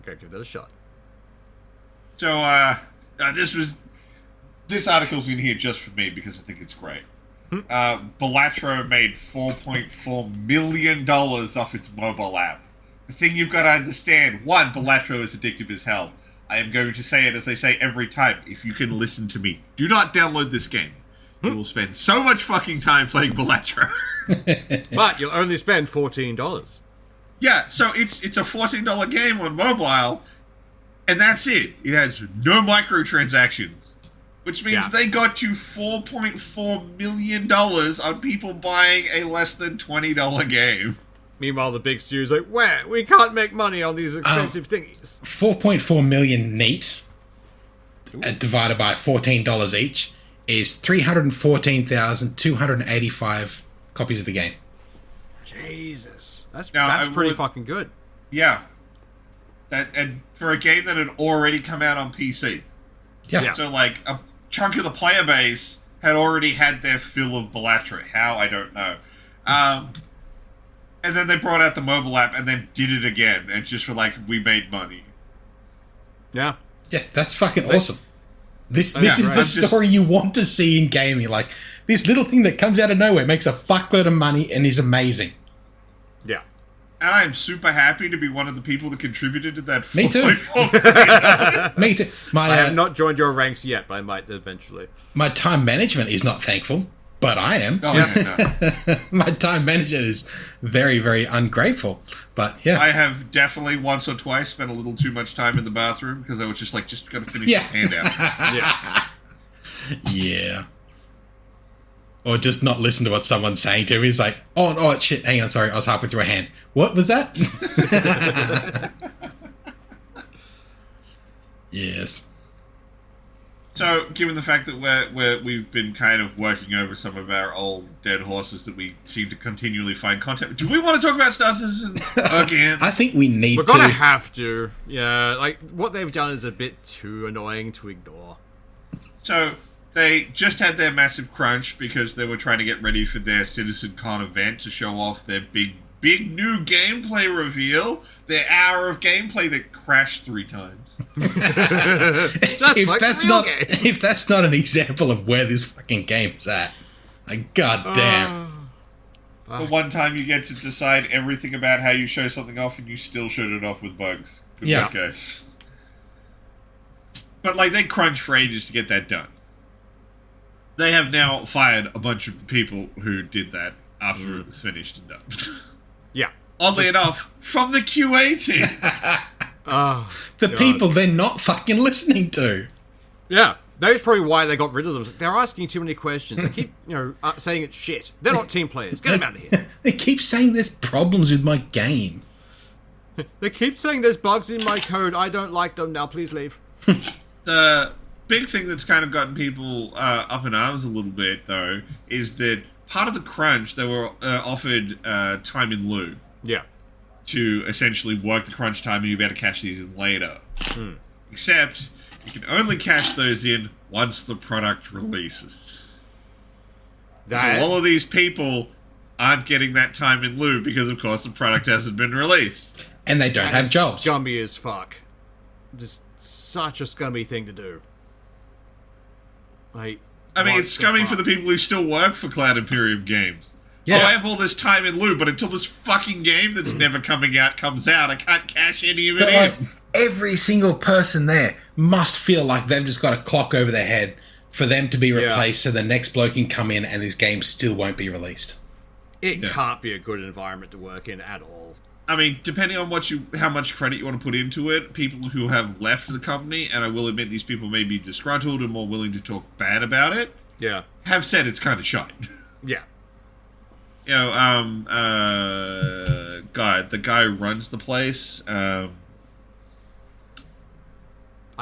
Okay, give that a shot. So, this article's in here just for me because I think it's great. Bellatrix made $4.4 million off its mobile app. The thing you've got to understand, 1, Bellatrix is addictive as hell. I am going to say it as I say every time. If you can listen to me, do not download this game. You will spend so much fucking time playing Bellatrix. But you'll only spend $14. Yeah, so it's a $14 game on mobile, and that's it. It has no microtransactions, which means they got to $4.4 million on people buying a less than $20 game. Meanwhile, the big studio's like, "Where? We can't make money on these expensive thingies." 4.4 million neat, divided by $14 each, is 314,285 copies of the game. Jesus, that's Now, pretty fucking good. Yeah. And for a game that had already come out on PC. Yeah. So, like, a chunk of the player base had already had their fill of Bellatrix. How? I don't know. And then they brought out the mobile app and then did it again. And just were like, we made money. Yeah. Yeah, that's fucking awesome. This is right. the story you want to see in gaming. Like, this little thing that comes out of nowhere makes a fuckload of money and is amazing. Yeah. And I'm super happy to be one of the people that contributed to that. Me too. Me too. I have not joined your ranks yet, but I might eventually. My time management is not thankful, but I am. Oh, yeah, no. My time management is very, very ungrateful. But yeah. I have definitely once or twice spent a little too much time in the bathroom because I was just like, just gotta finish this handout. Yeah. Yeah. Or just not listen to what someone's saying to me. He's like, oh, shit, hang on, sorry, I was halfway through a hand. What was that? Yes. So, given the fact that we've been kind of working over some of our old dead horses that we seem to continually find content, do we want to talk about Star Citizen again? I think we need We're to. gonna have to. Yeah, like, what they've done is a bit too annoying to ignore. So, they just had their massive crunch because they were trying to get ready for their CitizenCon event to show off their big new gameplay reveal. Their hour of gameplay that crashed 3 times. Just if like that's the real not game. if that's not an example of where this fucking game is at, like, goddamn. The one time you get to decide everything about how you show something off and you still showed it off with bugs. Good Yeah. luck, guys. But, like, they crunched for ages to get that done. They have now fired a bunch of the people who did that after it was finished and done. Yeah. Oddly enough, from the QA team. The God. people they're not fucking listening to. Yeah. That's probably why they got rid of them. They're asking too many questions. They keep, saying it's shit. They're not team players. Get them out of here. They keep saying there's problems with my game. They keep saying there's bugs in my code. I don't like them. Now please leave. The big thing that's kind of gotten people up in arms a little bit, though, is that part of the crunch, they were offered time in lieu Yeah. to essentially work the crunch time and you better cash these in later. Except, you can only cash those in once the product releases. That, So all of these people aren't getting that time in lieu because, of course, the product hasn't been released. And they don't have is jobs. Scummy as fuck. Just such a scummy thing to do. Like, I mean, what it's scummy fuck? for the people who still work for Cloud Imperium Games. Yeah. Oh, I have all this time in lieu, but until this fucking game that's never coming out comes out, I can't cash any of it But, like, in. every single person there must feel like they've just got a clock over their head for them to be replaced so the next bloke can come in and this game still won't be released. It can't be a good environment to work in at all. I mean, depending on how much credit you want to put into it, people who have left the company, and I will admit these people may be disgruntled and more willing to talk bad about it, Yeah. have said it's kind of shite. Yeah. You know, the guy who runs the place, I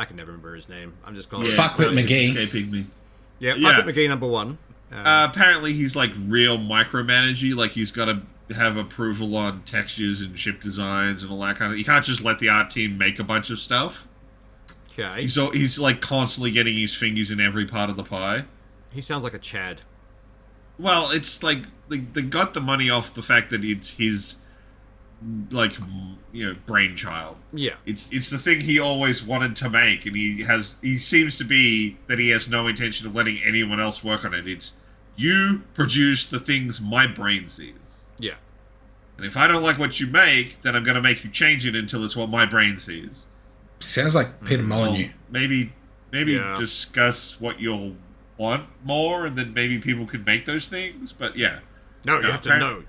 can never remember his name. I'm just calling Fuckwit it's McGee. escaping me. Yeah, Yeah. Fuckwit McGee number 1. Apparently he's like real micromanagey, like he's got to have approval on textures and ship designs and all that kind of. You can't just let the art team make a bunch of stuff. Okay. He's like constantly getting his fingers in every part of the pie. He sounds like a Chad. Well, it's like they got the money off the fact that it's his, like, brainchild. Yeah. It's the thing he always wanted to make, and he seems to be that he has no intention of letting anyone else work on it. It's you produce the things my brain sees. Yeah. And if I don't like what you make, then I'm going to make you change it until it's what my brain sees. Sounds like Peter Molyneux. Maybe Yeah. discuss what you'll want more, and then maybe people can make those things. But yeah, No, you have to know.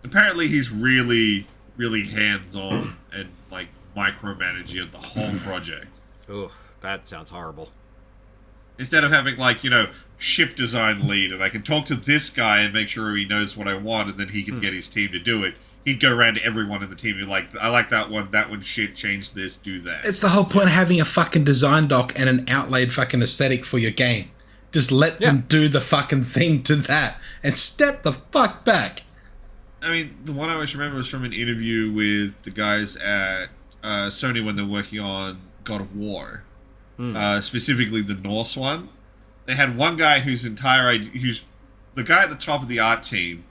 Apparently, he's really, really hands-on and like micromanaging of the whole project. Ugh, that sounds horrible. Instead of having ship design lead, and I can talk to this guy and make sure he knows what I want, and then he can get his team to do it. He'd go around to everyone in the team and I like that one shit, change this, do that. It's the whole point of having a fucking design doc and an outlaid fucking aesthetic for your game. Just let them do the fucking thing to that and step the fuck back. I mean, the one I always remember was from an interview with the guys at Sony when they're working on God of War, specifically the Norse one. They had one guy who's the guy at the top of the art team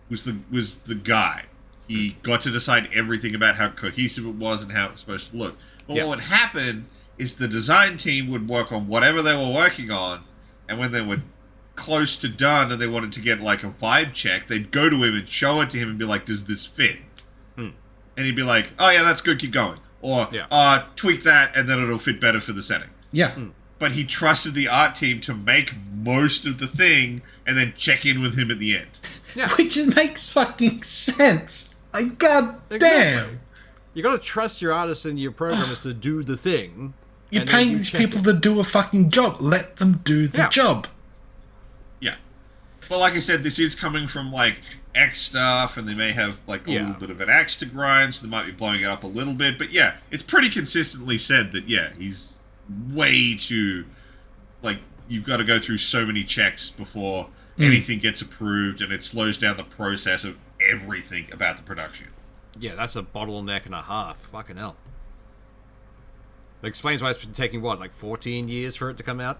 was the guy. He got to decide everything about how cohesive it was and how it was supposed to look. But what would happen is the design team would work on whatever they were working on, and when they were close to done and they wanted to get like a vibe check, they'd go to him and show it to him and be like, does this fit? And he'd be like, oh yeah, that's good, keep going. Or, tweak that and then it'll fit better for the setting. Yeah. But he trusted the art team to make most of the thing and then check in with him at the end. Yeah. Which makes fucking sense. Like, god damn. You gotta trust your artists and your programmers to do the thing. You're and then paying you these check people it. to do a fucking job. Let them do the job. Yeah. But like I said, this is coming from like X stuff, and they may have like a little bit of an axe to grind, so they might be blowing it up a little bit. But yeah, it's pretty consistently said that he's way too like you've got to go through so many checks before anything gets approved, and it slows down the process of everything about the production. Yeah, that's a bottleneck and a half. Fucking hell. That explains why it's been taking, what, like 14 years for it to come out?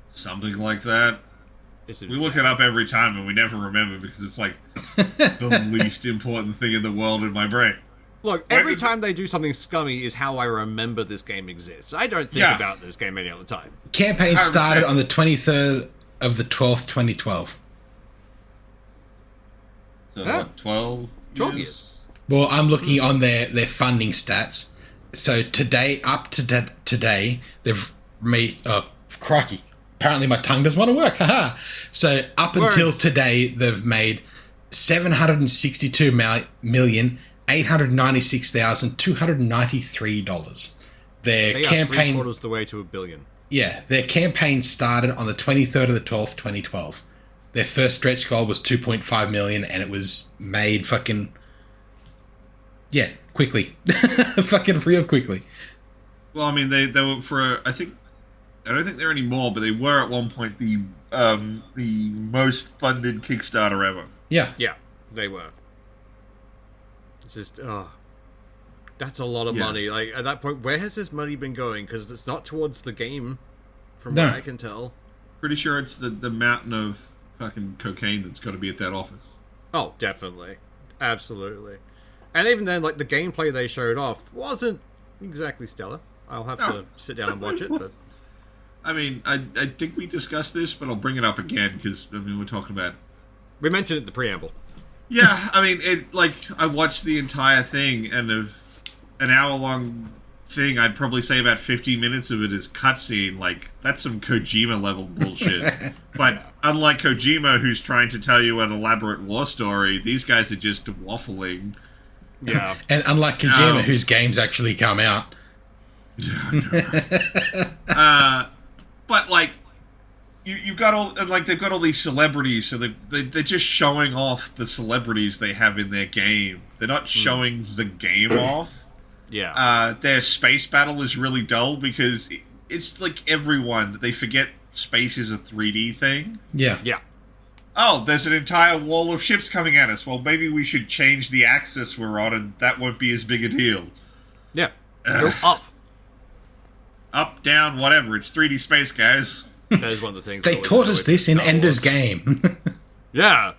Something like that. It's We look it up every time, and we never remember because it's like the least important thing in the world in my brain. Look, every time they do something scummy is how I remember this game exists. I don't think about this game any other time. Campaign started on the 23rd of the 12th, 2012. So, what, 12 years? Well, I'm looking on their funding stats. So today, up to today, they've made... Oh, crikey. Apparently my tongue doesn't want to work. Haha. So up until today, they've made $762,896,293. Their They campaign... are 3/4 the way to $1 billion. Yeah, their campaign started on the 23rd of the 12th, 2012. Their first stretch goal was 2.5 million, and it was made fucking... Yeah, quickly. Fucking real quickly. Well, I mean, they were for I don't think they're anymore, but they were at one point the most funded Kickstarter ever. Yeah. Yeah, they were. It's just, that's a lot of money. Like, at that point, where has this money been going? Because it's not towards the game, from what I can tell. Pretty sure it's the mountain of fucking cocaine that's got to be at that office. Oh, definitely. Absolutely. And even then, like, the gameplay they showed off wasn't exactly stellar. I'll have to sit down and watch it, but... I mean, I think we discussed this, but I'll bring it up again, because, I mean, we're talking about... We mentioned it in the preamble. Yeah, I mean, I watched the entire thing, and of an hour-long thing, I'd probably say about 50 minutes of it is cutscene. Like, that's some Kojima-level bullshit. But unlike Kojima, who's trying to tell you an elaborate war story, these guys are just waffling. Yeah. And unlike Kojima, whose games actually come out. But, like, you've got all, and, like, they've got all these celebrities, so they're just showing off the celebrities they have in their game. They're not showing the game off. Yeah. Their space battle is really dull because it's like everyone, they forget space is a 3D thing. Yeah. Yeah. Oh, there's an entire wall of ships coming at us. Well, maybe we should change the axis we're on, and that won't be as big a deal. Yeah. Go up. Up, down, whatever. It's 3D space, guys. That is one of the things. They taught us this in Ender's Game. Yeah.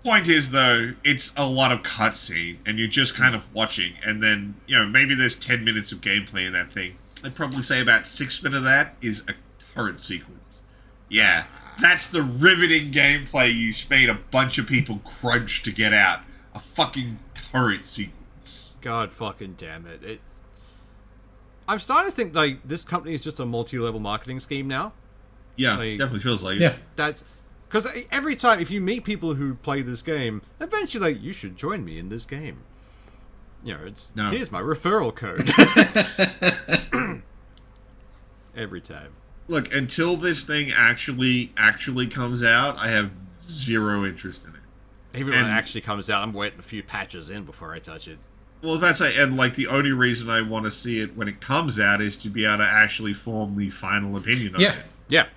Point is, though, it's a lot of cutscene, and you're just kind of watching, and then, you know, maybe there's 10 minutes of gameplay in that thing. I'd probably say about 6 minutes of that is a turret sequence. Yeah. That's the riveting gameplay you made a bunch of people crunch to get out. A fucking turret sequence. God fucking damn it. I'm starting to think, like, this company is just a multi-level marketing scheme now. Yeah, Like, definitely feels like it. Yeah. That's... Because every time, if you meet people who play this game, eventually, like, you should join me in this game. You know, it's... No. Here's my referral code. Every time. Look, until this thing actually comes out, I have zero interest in it. Even when it actually comes out, I'm waiting a few patches in before I touch it. Well, that's say, and like the only reason I want to see it when it comes out is to be able to actually form the final opinion on it. Yeah.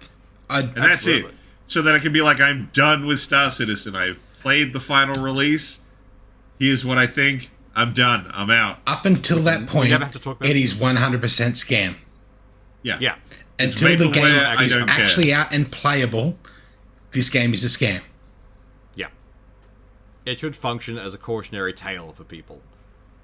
And that's it. So that I can be like, I'm done with Star Citizen. I've played the final release. Here's what I think. I'm done. I'm out. Up until that point, never have to talk about it is 100% scam. Yeah. Yeah. Until the game vaporware, is I don't care. actually out and playable, this game is a scam. Yeah. It should function as a cautionary tale for people.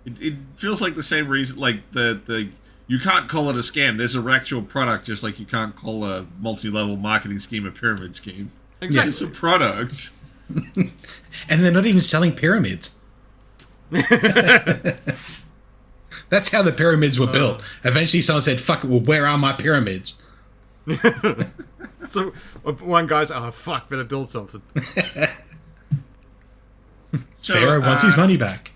It feels like the same reason, like the you can't call it a scam. There's a actual product, just like you can't call a multi-level marketing scheme a pyramid scheme. Exactly. It's a product. And they're not even selling pyramids. That's how the pyramids were built. Eventually someone said, fuck it, well, where are my pyramids? So one guy's, oh fuck, better build something. So, Pharaoh wants his money back.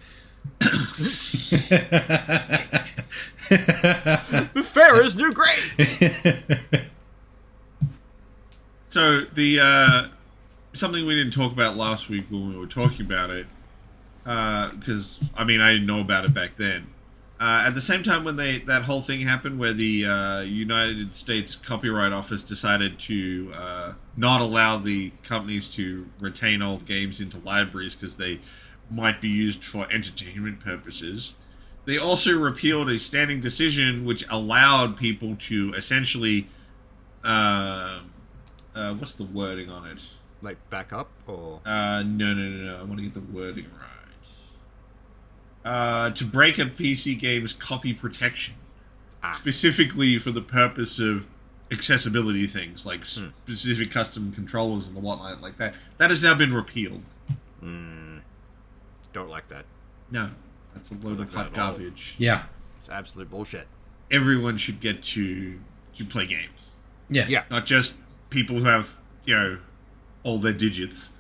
The Pharaoh's new grave. So the something we didn't talk about last week when we were talking about it, because I mean I didn't know about it back then. At the same time when that whole thing happened where the United States Copyright Office decided to not allow the companies to retain old games into libraries because they might be used for entertainment purposes, they also repealed a standing decision which allowed people to essentially what's the wording on it? Like backup or No. I want to get the wording right. To break a PC game's copy protection, specifically for the purpose of accessibility things like specific custom controllers and the whatnot like that. That has now been repealed. don't like that. No, that's a load of hot garbage. Yeah. It's absolute bullshit. Everyone should get to play games, Yeah. Yeah. not just people who have all their digits.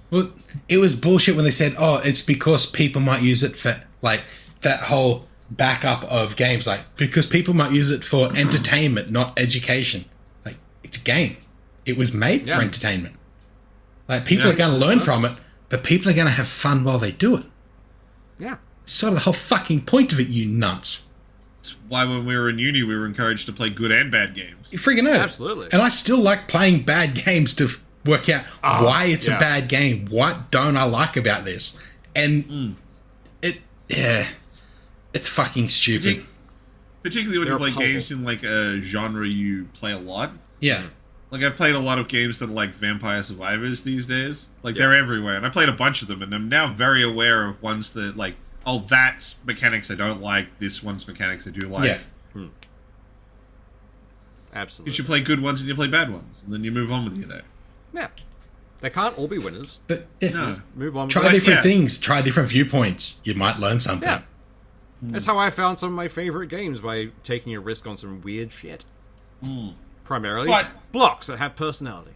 Well, it was bullshit when they said, "Oh, it's because people might use it for like that whole backup of games, like because people might use it for entertainment, not education. Like it's a game. It was made for entertainment. Like people are going to learn from it, but people are going to have fun while they do it. Yeah. It's sort of the whole fucking point of it, you nuts. That's why when we were in uni, we were encouraged to play good and bad games. You freaking know. Absolutely. And I still like playing bad games to work out why it's a bad game. What don't I like about this? And it's fucking stupid. Particularly when They're you play a puzzle. games in like a genre you play a lot. Yeah. Like I played a lot of games that are like Vampire Survivors these days. Like they're everywhere, and I played a bunch of them, and I'm now very aware of ones that like, oh, that's mechanics I don't like. This one's mechanics I do like. Yeah. Absolutely. You should play good ones and you play bad ones, and then you move on with your day. Yeah. They can't all be winners. But yeah. No. Move on. Try But, different yeah. things. Try different viewpoints. You might learn something. Yeah. That's how I found some of my favorite games, by taking a risk on some weird shit. Primarily But- blocks that have personality.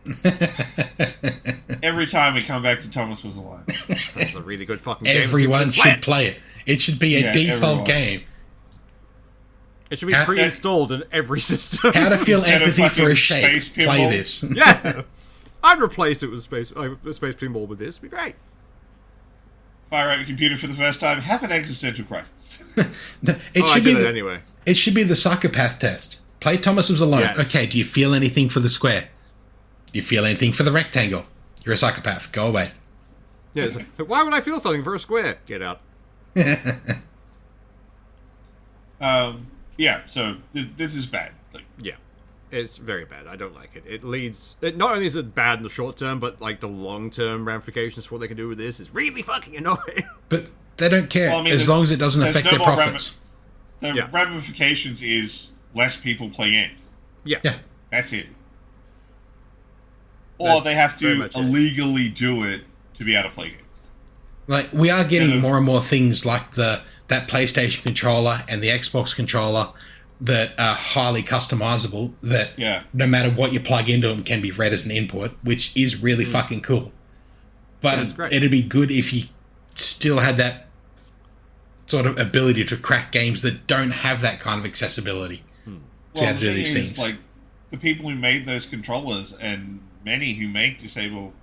Every time we come back to Thomas Was Alive. That's a really good fucking game. Everyone People should play it. It should be a Yeah, default everyone. game. It should be How- pre-installed in every system. How to feel Instead of empathy for a fucking shape. space Play pinball. this. Yeah. I'd replace it with space pinball with this. It'd be great. Fire up your computer for the first time. Have an existential crisis. It I should be did it the, anyway. It should be the psychopath test. Play Thomas Was Alone. Yes. Okay, do you feel anything for the square? Do you feel anything for the rectangle? You're a psychopath. Go away. Yeah. It's like, why would I feel something for a square? Get out. Yeah. So this is bad. Like, Yeah. It's very bad. I don't like it. It not only is it bad in the short term, but like the long term ramifications for what they can do with this is really fucking annoying. But they don't care Well, I mean, as there's- long as it doesn't there's affect no their more profits. the Yeah. ramifications is less people play games. Yeah. Yeah. That's it. Or That's they have very to much it. illegally do it to be able to play games. Like we are getting Yeah. more and more things like that PlayStation controller and the Xbox controller that are highly customizable, that Yeah. no matter what you plug into them can be read as an input, which is really fucking cool. But That's great. it'd be good if you still had that sort of ability to crack games that don't have that kind of accessibility to be able to do the these thing is, things. like the people who made those controllers and many who make disabled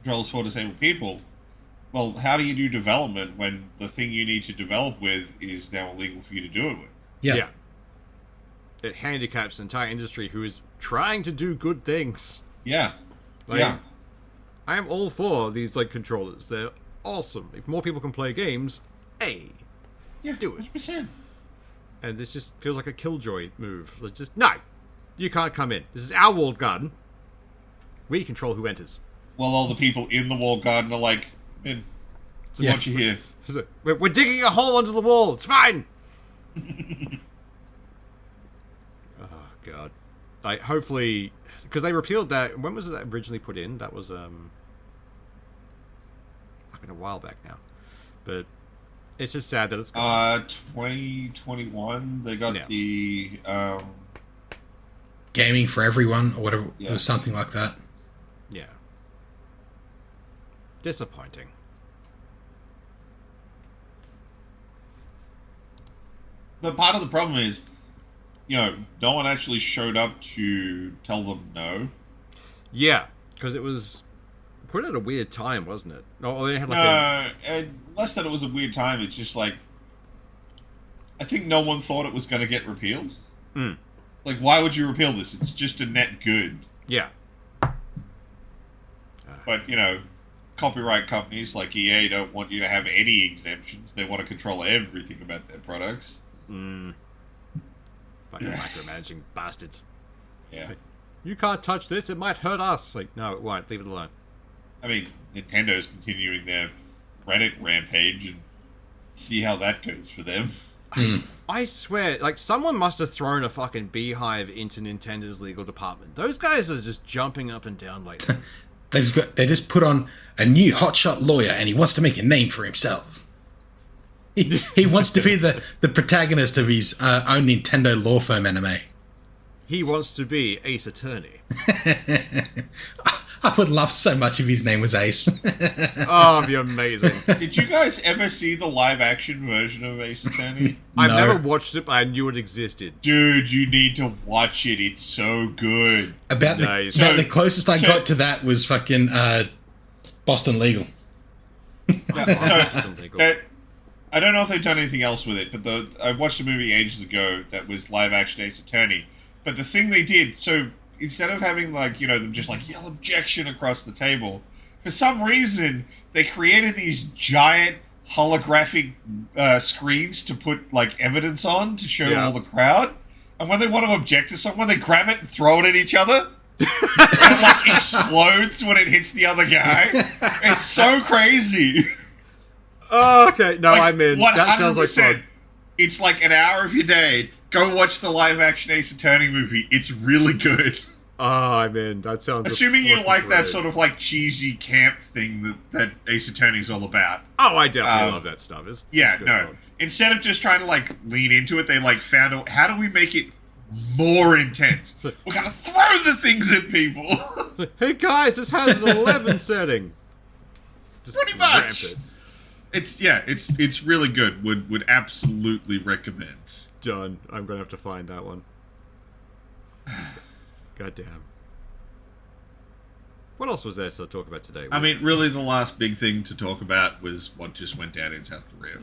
controllers for disabled people. Well, how do you do development when the thing you need to develop with is now illegal for you to do it with? yeah. It handicaps the entire industry who is trying to do good things. Yeah. Like, yeah. I am all for these like controllers. They're awesome. If more people can play games, hey, Yeah. do it. 100%. And this just feels like a killjoy move. Let's just no, you can't come in. This is our walled garden. We control who enters. Well, all the people in the walled garden are like, man, I Yeah. want you here. We're digging a hole under the wall. It's fine. Oh god. Like hopefully, because they repealed that. When was it that originally put in? That was fucking a while back now. But it's just sad that it's gone. 2021, they got Yeah. the, Gaming for everyone or whatever. It Yeah. was something like that. Yeah. Disappointing. but part of the problem is, no one actually showed up to tell them no. Yeah, because it was put at a weird time, wasn't it? Oh, they had like And less that it was a weird time, it's just like, I think no one thought it was going to get repealed. Mm. Like, why would you repeal this? It's just a net good. Yeah. But, copyright companies like EA don't want you to have any exemptions. They want to control everything about their products. Fucking micromanaging bastards. Yeah. You can't touch this, it might hurt us. Like, no, it won't. Leave it alone. I mean, Nintendo's continuing their Reddit rampage, and see how that goes for them. I swear, like, someone must have thrown a fucking beehive into Nintendo's legal department. Those guys are just jumping up and down lately. They just put on a new hotshot lawyer, and he wants to make a name for himself. He wants to be the protagonist of his own Nintendo law firm anime. He wants to be Ace Attorney. I would love so much if his name was Ace. Oh, it'd be amazing. Did you guys ever see the live-action version of Ace Attorney? I've No. never watched it, but I knew it existed. Dude, you need to watch it. It's so good. About Nice. the closest I got to that was fucking Boston Legal. Something cool. I don't know if they've done anything else with it, but I watched a movie ages ago that was live-action Ace Attorney. But the thing they did, so instead of having, them just, yell objection across the table, for some reason, they created these giant holographic screens to put, evidence on to show all the crowd. And when they want to object to someone, they grab it and throw it at each other. And it, explodes when it hits the other guy. It's so crazy. Oh, okay. No, I'm in. That sounds like 100%. fun. It's like an hour of your day. Go watch the live-action Ace Attorney movie. It's really good. Oh, I'm in. That sounds Assuming you fucking like that great. sort of, cheesy camp thing that Ace Attorney's all about. Oh, I definitely love that stuff. It's good No. fun. Instead of just trying to, lean into it, they, found out, how do we make it more intense? We're gonna throw the things at people. Hey guys, this has an 11 setting. Just Pretty ramp much. it. It's really good. Would absolutely recommend. Done. I'm gonna have to find that one. God damn. What else was there to talk about today? I mean, really, the last big thing to talk about was what just went down in South Korea.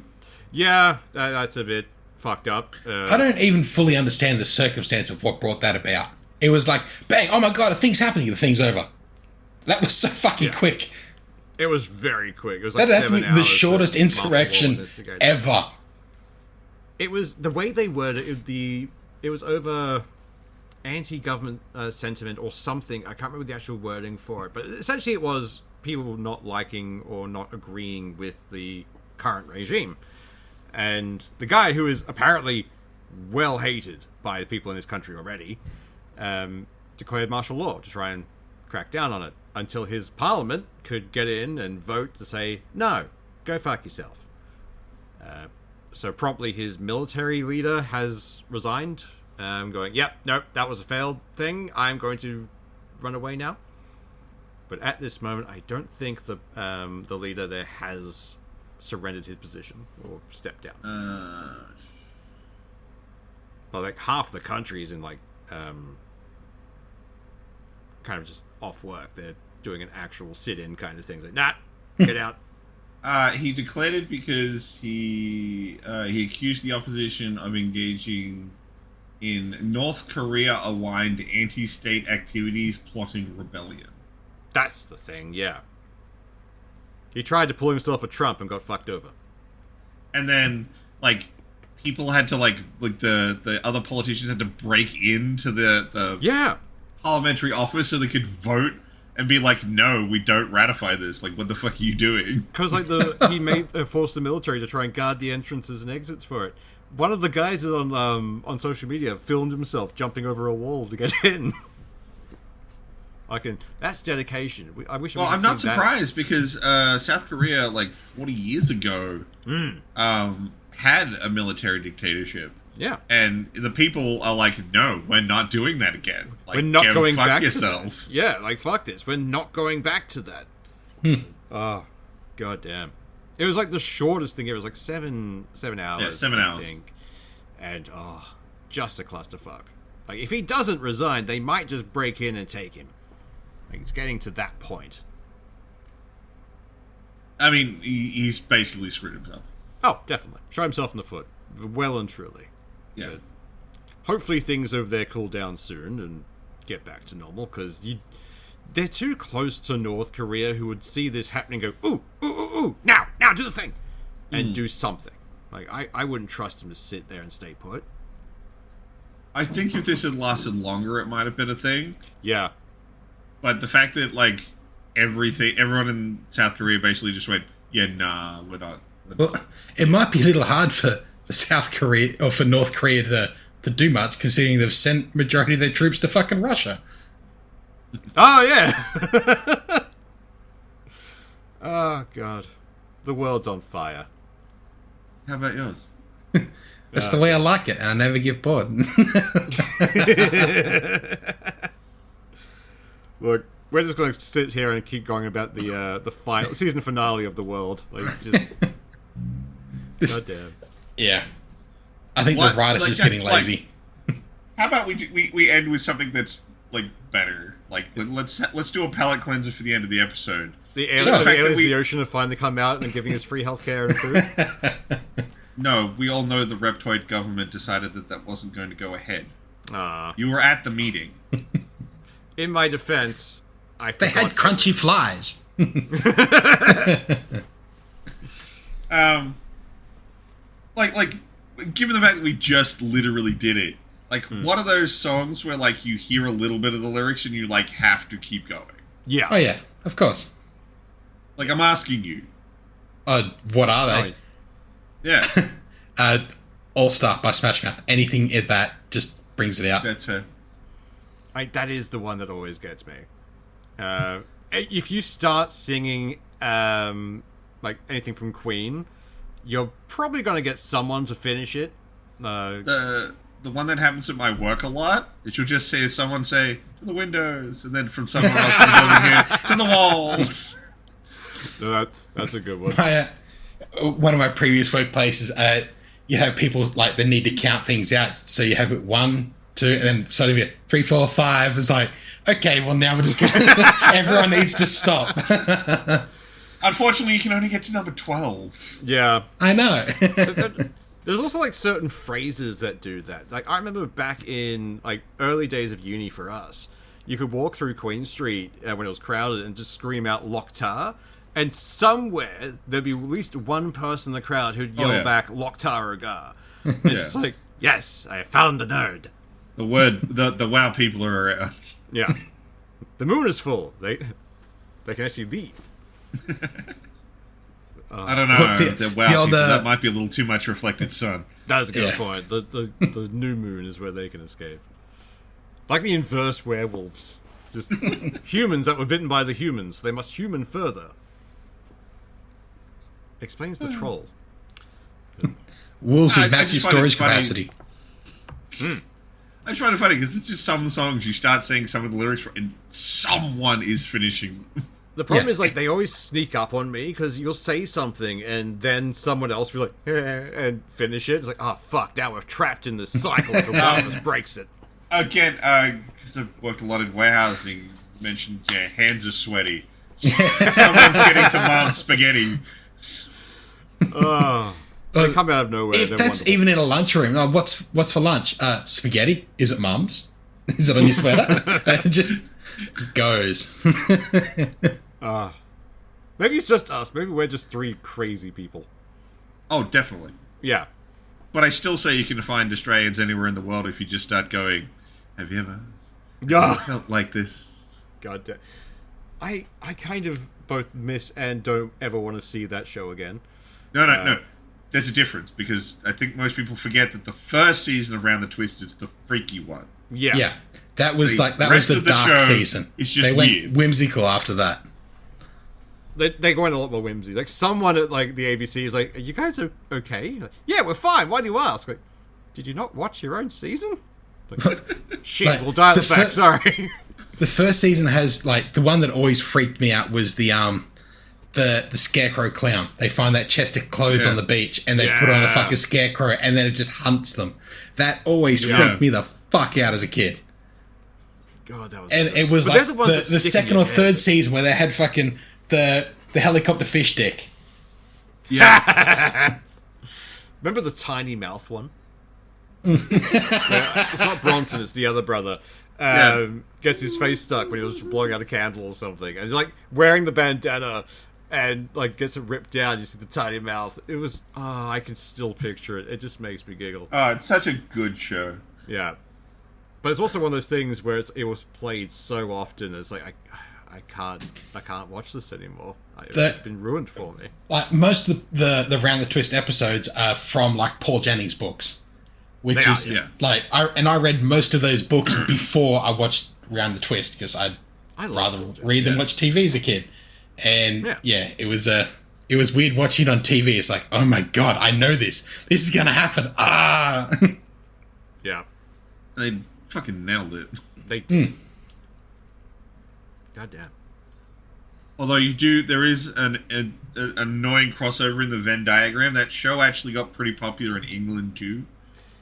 Yeah, that's a bit fucked up. I don't even fully understand the circumstance of what brought that about. It was like, bang, oh my god, a thing's happening, the thing's over. That was so fucking quick. It was very quick. It was like That had to 7 be hours. the shortest that multiple wars insurrection instigated. ever. It was the way they worded it. It was over anti-government sentiment or something. I can't remember the actual wording for it, but essentially it was people not liking or not agreeing with the current regime. And the guy, who is apparently well hated by the people in this country already, declared martial law to try and crack down on it until his parliament could get in and vote to say, no, go fuck yourself. So promptly his military leader has resigned, going, yep, nope, that was a failed thing. I'm going to run away now. But at this moment, I don't think the leader there has surrendered his position or stepped down. But half the country is in kind of just off work. They're doing an actual sit-in kind of thing. Like, nah, get out. He declared it because he accused the opposition of engaging in North Korea-aligned anti-state activities plotting rebellion. That's the thing, yeah. He tried to pull himself a Trump and got fucked over. And then, people had to, the other politicians had to break into the Yeah. parliamentary office so they could vote and be like, no, we don't ratify this. What the fuck are you doing? Because he forced the military to try and guard the entrances and exits for it. One of the guys on social media filmed himself jumping over a wall to get in. That's dedication. I wish. Well, I'm not surprised because South Korea, 40 years ago, had a military dictatorship. Yeah. And the people are like, no, we're not doing that again. We're not go going fuck back yourself. to that. Yeah, fuck this. We're not going back to that. Oh, goddamn. It was the shortest thing. It was 7 hours. Yeah, 7 hours. I think. And, just a clusterfuck. If he doesn't resign, they might just break in and take him. It's getting to that point. I mean, he's basically screwed himself. Oh, definitely. Shot himself in the foot. well and truly. Yeah. But hopefully things over there cool down soon and get back to normal, because they're too close to North Korea, who would see this happening and go, ooh, ooh, ooh, ooh, now, do the thing, and do something. Like, I wouldn't trust them to sit there and stay put. I think if this had lasted longer, it might have been a thing. Yeah. But the fact that, like, everyone in South Korea basically just went, yeah, nah, we're not. Well, it might be a little hard for South Korea or for North Korea to do much, considering they've sent majority of their troops to fucking Russia. Oh, yeah. Oh, God. The world's on fire. How about yours? That's the way I like it, and I never get bored. Look, we're just going to sit here and keep going about the final season finale of The World. Like, just... goddamn. Yeah. I think What? the writers Like, is getting like- lazy. How about we end with something that's, like, better? Like, let's do a palate cleanser for the end of the episode. The The fact that aliens of we- the ocean have finally come out and giving us free healthcare and food. No, we all know the Reptoid government decided that wasn't going to go ahead. Ah. You were at the meeting. In my defense, I They forgot. had crunchy flies. Like, given the fact that we just literally did it, like, what are those songs where, like, you hear a little bit of the lyrics and you, like, have to keep going? Yeah. Oh, yeah, of course. Like, I'm asking you. What are they? Yeah, All Star by Smash Mouth. Anything in that just brings it out. that's fair. That is the one that always gets me. If you start singing like anything from Queen, you're probably going to get someone to finish it. The one that happens at my work a lot is you'll just say someone say to the windows, and then from someone else in the building here to the walls. That's a good one. One of my previous workplaces, you have people like they need to count things out. So you have it 1, 2, and then suddenly 3, 4, 5. It's like, okay, well now we're just gonna, everyone needs to stop. Unfortunately, you can only get to number 12. Yeah. I know. There's also like certain phrases that do that. Like I remember back in like early days of uni for us, you could walk through Queen Street when it was crowded and just scream out Locktar, and somewhere there'd be at least one person in the crowd who'd yell back Locktar Agar. It's like, yes, I found the nerd. The WoW people are around. Yeah. The moon is full. They can actually leave. I don't know. Look, the WoW people, that might be a little too much reflected sun. That's a good Yeah. point. The new moon is where they can escape. Like the inverse werewolves. Just humans that were bitten by the humans. They must human further. Explains the troll. Wolves I with massive just find it storage funny. capacity. I just find it funny because it's just some songs you start saying some of the lyrics for, and someone is finishing. The problem Yeah. is, like, they always sneak up on me because you'll say something and then someone else will be like, and finish it. It's like, oh, fuck, now we're trapped in this cycle until one of us breaks it. Again, because I've worked a lot in warehousing, you mentioned, hands are sweaty. Someone's getting to mom's spaghetti. They come out of nowhere. If they're that's wonderful. even in a lunchroom, what's for lunch? Spaghetti? Is it mum's? Is it on your sweater? It just goes. Maybe it's just us. Maybe we're just three crazy people. Oh, definitely. Yeah. But I still say you can find Australians anywhere in the world if you just start going, have you ever Yeah. felt like this? God damn. I kind of both miss and don't ever want to see that show again. No. There's a difference because I think most people forget that the first season of Round the Twist is the freaky one. Yeah. Yeah, that was The that was rest the of the dark show season. is just they went weird. whimsical after that. They go into a lot more whimsy. Like, someone at, like, the ABC is like, are you guys okay? Like, yeah, we're fine. Why do you ask? Like, did you not watch your own season? Like, shit, Like, we'll dial the it back, fir- sorry. The first season has like the one that always freaked me out was the scarecrow clown. They find that chest of clothes Yeah. on the beach and they put on the Yeah. fucking scarecrow and then it just hunts them. That always Yeah. freaked me the fuck out as a kid. God, that was And good. it was But like they're ones that the stick in second your or head. third season where they had fucking the helicopter fish stick. Yeah. Remember the tiny mouth one? Yeah, it's not Bronson, it's the other brother. Gets his face stuck when he was blowing out a candle or something. And he's like wearing the bandana and like gets it ripped down. You see the tiny mouth. It was, I can still picture it. It just makes me giggle. Oh, it's such a good show. Yeah. But it's also one of those things where it was played so often. It's like, I can't watch this anymore. It's been ruined for me. Like most of the Round the Twist episodes are from like Paul Jennings books, which like I read most of those books before I watched Round the Twist because I'd rather read than watch TV as a kid. And it was weird watching it on TV. It's like, oh my god, I know this. This is gonna happen. Yeah, they fucking nailed it. They did. Goddamn. Although there is an annoying crossover in the Venn diagram. That show actually got pretty popular in England too.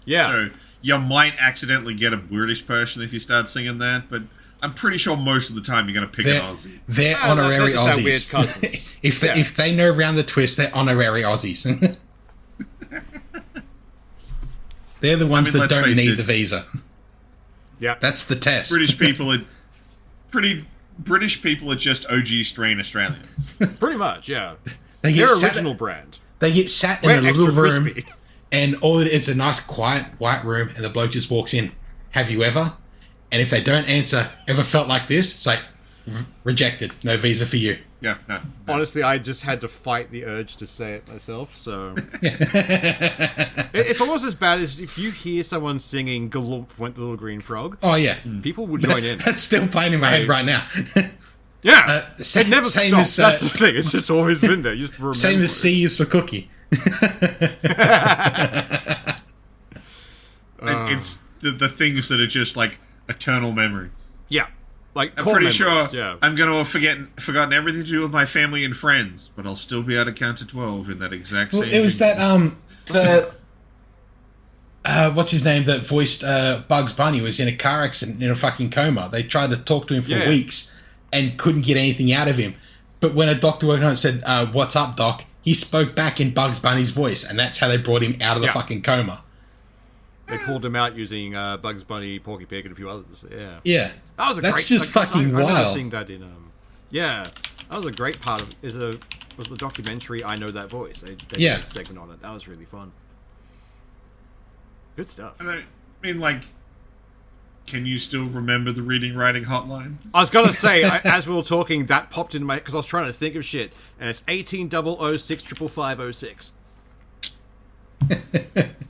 Yeah. So you might accidentally get a British person if you start singing that, but I'm pretty sure most of the time you're going to pick an Aussie. They're honorary they're just Aussies. Weird cousins. If they know Round the Twist, they're honorary Aussies. They're the ones that don't need the visa. Yeah, that's the test. British people are just OG strain Australians. Pretty much, yeah. They're original brand. They get sat in a little room, and it's a nice, quiet, white room, and the bloke just walks in. Have you ever? And if they don't answer, ever felt like this? It's like, rejected. No visa for you. Yeah, no. Honestly, I just had to fight the urge to say it myself, so... It's almost as bad as if you hear someone singing Galoomph Went the Little Green Frog. Oh, yeah. People will join in. That's still playing in my head right now. Yeah. It never stops. That's the thing. It's just always been there. You just remember same as C is for cookie. It's the things that are just like eternal memories. Yeah. Like, I'm pretty memories, sure I'm going to have forgotten everything to do with my family and friends, but I'll still be able to count to 12 in that exact same... It was that, what's his name that voiced Bugs Bunny was in a car accident in a fucking coma. They tried to talk to him for weeks and couldn't get anything out of him. But when a doctor went on and said, what's up, doc? He spoke back in Bugs Bunny's voice, and that's how they brought him out of the fucking coma. They pulled him out using Bugs Bunny, Porky Pig, and a few others. Yeah. Yeah. That was That's just fucking wild. I remember seeing that in that was a great part of was the documentary I Know That Voice. They did a segment on it. That was really fun. Good stuff. And I mean, like, can you still remember the reading writing hotline? I was gonna say, as we were talking, that popped into my because I was trying to think of shit, and it's 1800655506.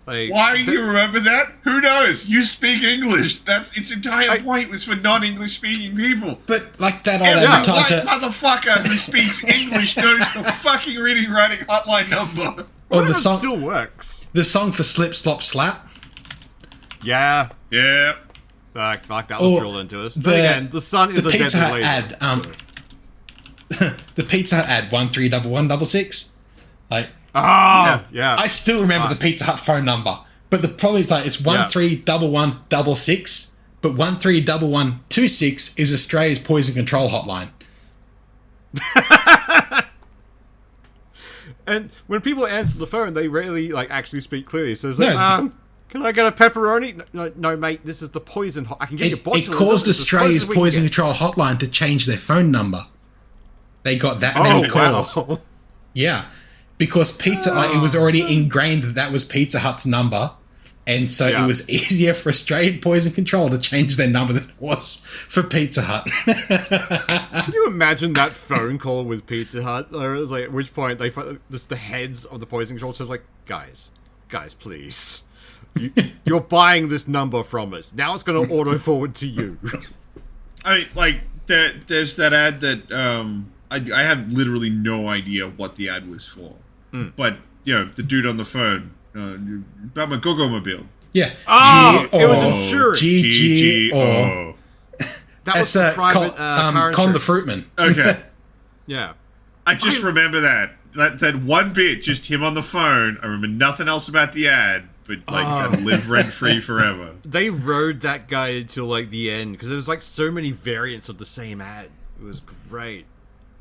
Like, why you remember that? Who knows? You speak English. That's its entire point was for non-English speaking people. But like that old advertiser, motherfucker who speaks English knows the fucking reading writing hotline number. Or the song still works. The song for Slip Slop Slap. Yeah. Like that was drilled into us. Then again, the sun is a Pizza deadly Hut laser. The Pizza Hut ad 131166. Like. Yeah. I still remember the Pizza Hut phone number, but the problem is like it's 131166, but 131126 is Australia's poison control hotline. And when people answer the phone, they rarely like actually speak clearly. So it's like, can I get a pepperoni? No, mate. This is the poison. I can get you botulism. It caused Australia's poison control hotline to change their phone number. They got that many calls. Wow. Yeah. Because it was already ingrained that was Pizza Hut's number, and so it was easier for Australian Poison Control to change their number than it was for Pizza Hut. Can you imagine that phone call with Pizza Hut? Or it was like, at which point the heads of the Poison Control said, like, guys, please, you're buying this number from us. Now it's going to auto forward to you. I mean, like there's that ad that I have literally no idea what the ad was for. But, you know, the dude on the phone, about my go-go-mobile. Yeah. It was insurance. G-G-O. That was the private car Con the Fruitman. Okay. Yeah. I just remember that one bit, just him on the phone. I remember nothing else about the ad, but, like, that'll live rent-free forever. They rode that guy until, like, the end, because there was, like, so many variants of the same ad. It was great.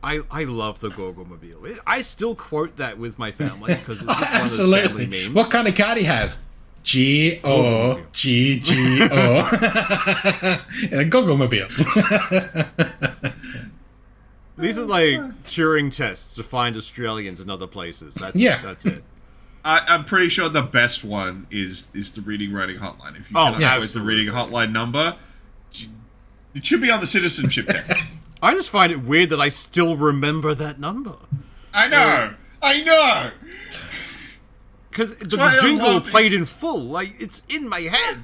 I love the Gorgomobile. I still quote that with my family because it's just one of those Absolutely. family memes. What kind of car do you have? G-O-G-G-O. A Goggle-mobile. These are like Turing tests to find Australians in other places. That's it. I'm pretty sure the best one is the reading writing hotline. If you Oh, can yeah, avoid the reading hotline number, it should be on the citizenship test. I just find it weird that I still remember that number. I know. Because the why I jingle love played in full. Like, it's in my head.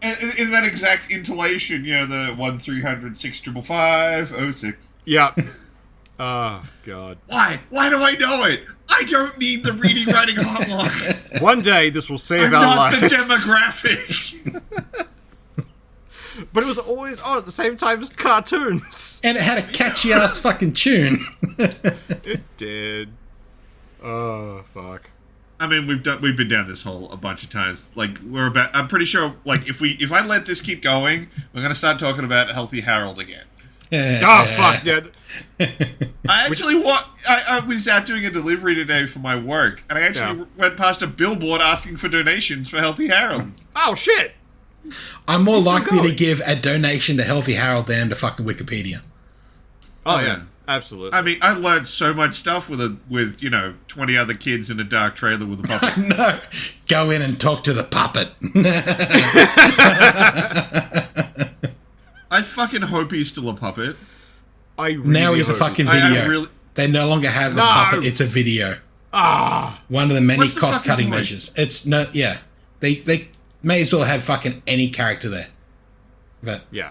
And in that exact intonation, you know, the 1-300-655-06. Yeah. Oh, God. Why? Why do I know it? I don't need the reading writing hotline. One day, this will save I'm our not lives. the demographic. But it was always on at the same time as cartoons. And it had a catchy ass fucking tune. It did. Oh, fuck. I mean, we've been down this hole a bunch of times. Like, I'm pretty sure, like, if I let this keep going, we're gonna start talking about Healthy Harold again. Oh, fuck, yeah. I actually I was out doing a delivery today for my work, and I actually went past a billboard asking for donations for Healthy Harold. Oh, shit. I'm more likely to going. give a donation to Healthy Harold than to fucking Wikipedia. Oh, yeah. Absolutely. I mean, I learned so much stuff with 20 other kids in a dark trailer with a puppet. No, go in and talk to the puppet. I fucking hope he's still a puppet. I really Now he's a hope fucking I video. really- They no longer have the puppet; it's a video. One of the many What's the cost-cutting fucking point? measures. It's no, yeah. They may as well have fucking any character there. But Yeah.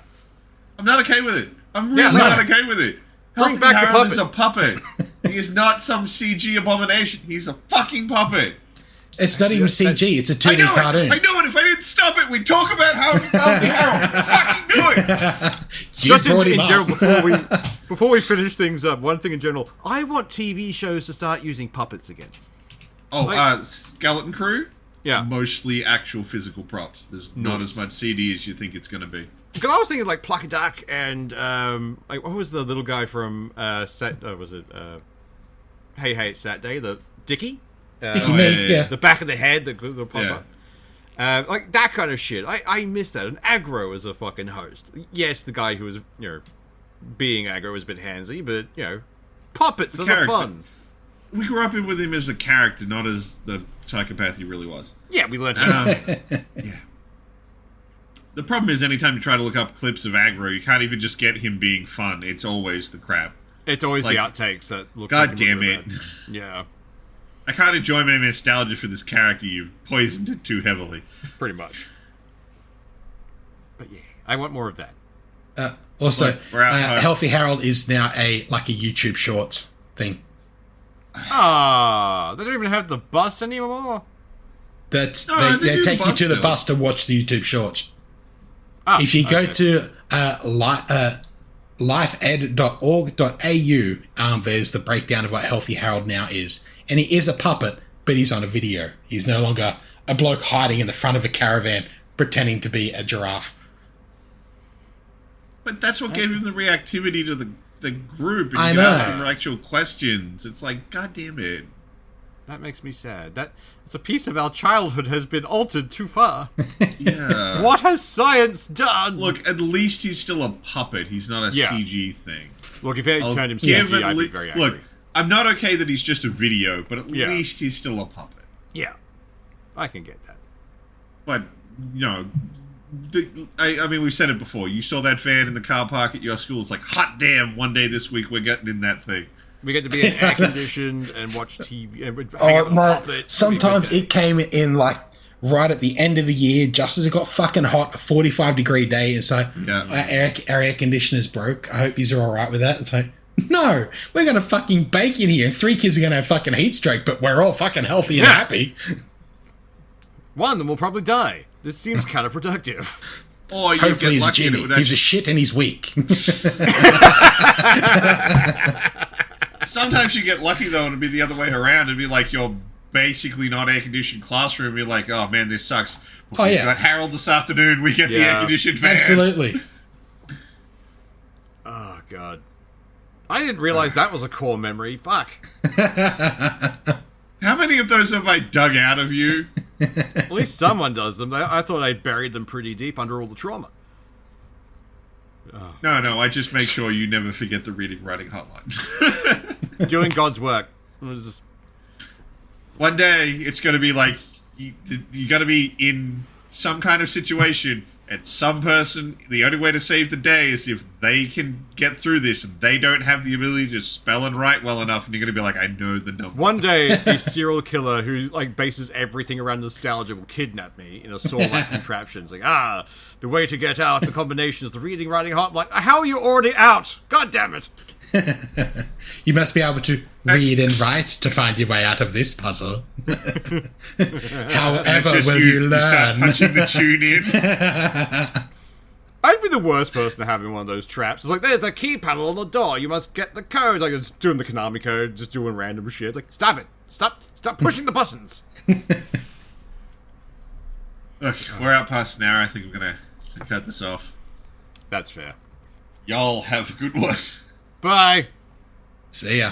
I'm not okay with it. I'm really no. not okay with it. Bring Healthy back the Harold puppet. is a puppet. He is not some CG abomination. He's a fucking puppet. it's not even CG; it's a 2D cartoon. I know it. If I didn't stop it, we'd talk about how Healthy Harold. Fucking do it. You Just brought him in up. general, before we finish things up, one thing in general, I want TV shows to start using puppets again. Oh, Skeleton Crew? Yeah. Mostly actual physical props. There's not Nice. as much CD as you think it's going to be. Because I was thinking like Pluck a Duck and like what was the little guy from Hey Hey It's Saturday, the Dickie? Dickie Oh, Me, yeah. The back of the head, the pop Yeah. up. Like that kind of shit. I miss that. And Aggro as a fucking host. Yes, the guy who was, being Aggro was a bit handsy, but, puppets are the character. fun. We grew up with him as a character, not as the psychopath he really was. Yeah, we learned how to Yeah. The problem is, anytime you try to look up clips of Aggro, you can't even just get him being fun. It's always the crap. It's always like, the outtakes that look God like damn really it. bad. Yeah, I can't enjoy my nostalgia for this character. You've poisoned it too heavily. pretty much. But yeah, I want more of that. Also, Look, we're out- Healthy Harold is now a YouTube Shorts thing. They don't even have the bus anymore. That's No, they they do take you bus to the still. bus to watch the YouTube Shorts. Ah, If you go okay. to lifeed.org.au, there's the breakdown of what Healthy Harold now is. And he is a puppet, but he's on a video. He's no longer a bloke hiding in the front of a caravan pretending to be a giraffe. But that's what gave him the reactivity to the group. And I you know. can ask him actual questions. It's like, God damn it. That makes me sad. It's a piece of our childhood has been altered too far. Yeah. What has science done? Look, at least he's still a puppet. He's not a Yeah. CG thing. Look, if he I'll turned him give CG, at I'd be le- very angry. Look, I'm not okay that he's just a video, but at Yeah. least he's still a puppet. Yeah, I can get that. But, I mean, we've said it before. You saw that van in the car park at your school. It's like, hot damn, one day this week we're getting in that thing. We get to be in air conditioned and watch TV and hang out with No, puppets. sometimes it came in like right at the end of the year, just as it got fucking hot, a 45-degree day. And so Yeah. our air conditioner's broke. I hope you're all right with that. It's like, no, we're going to fucking bake in here. 3 kids are going to have fucking heat stroke, but we're all fucking healthy and Yeah. happy. One of them will probably die. This seems counterproductive. Or you Hopefully get he's lucky and it Jimmy. would He's a actually... shit and he's weak. Sometimes you get lucky, though, and it'd be the other way around. It'd be like your basically not air-conditioned classroom. You're like, oh, man, this sucks. Oh, We yeah. got Harold this afternoon. We get the Yeah. air-conditioned van. Absolutely. Oh, God. I didn't realize that was a core memory. Fuck. How many of those have I dug out of you? At least someone does them. I thought I buried them pretty deep under all the trauma. No, I just make sure you never forget the reading writing hotline. Doing God's work. It was just... One day, it's going to be like, you got to be in some kind of situation, and some person, the only way to save the day is if they can get through this, and they don't have the ability to spell and write well enough, and you're going to be like, I know the number. One day, a serial killer who like bases everything around nostalgia will kidnap me in a Saw-like contraption. It's like, the way to get out, the combination is the reading, writing, hot. Like, how are you already out? God damn it! You must be able to read and write to find your way out of this puzzle. However, will you learn? You start punching the tune in. I'd be the worst person to have in one of those traps. It's like, there's a key panel on the door. You must get the code. Like, it's doing the Konami code, just doing random shit. Like, stop it. Stop pushing the buttons. Look, we're out past an hour. I think we're going to cut this off. That's fair. Y'all have a good one. Bye. See ya.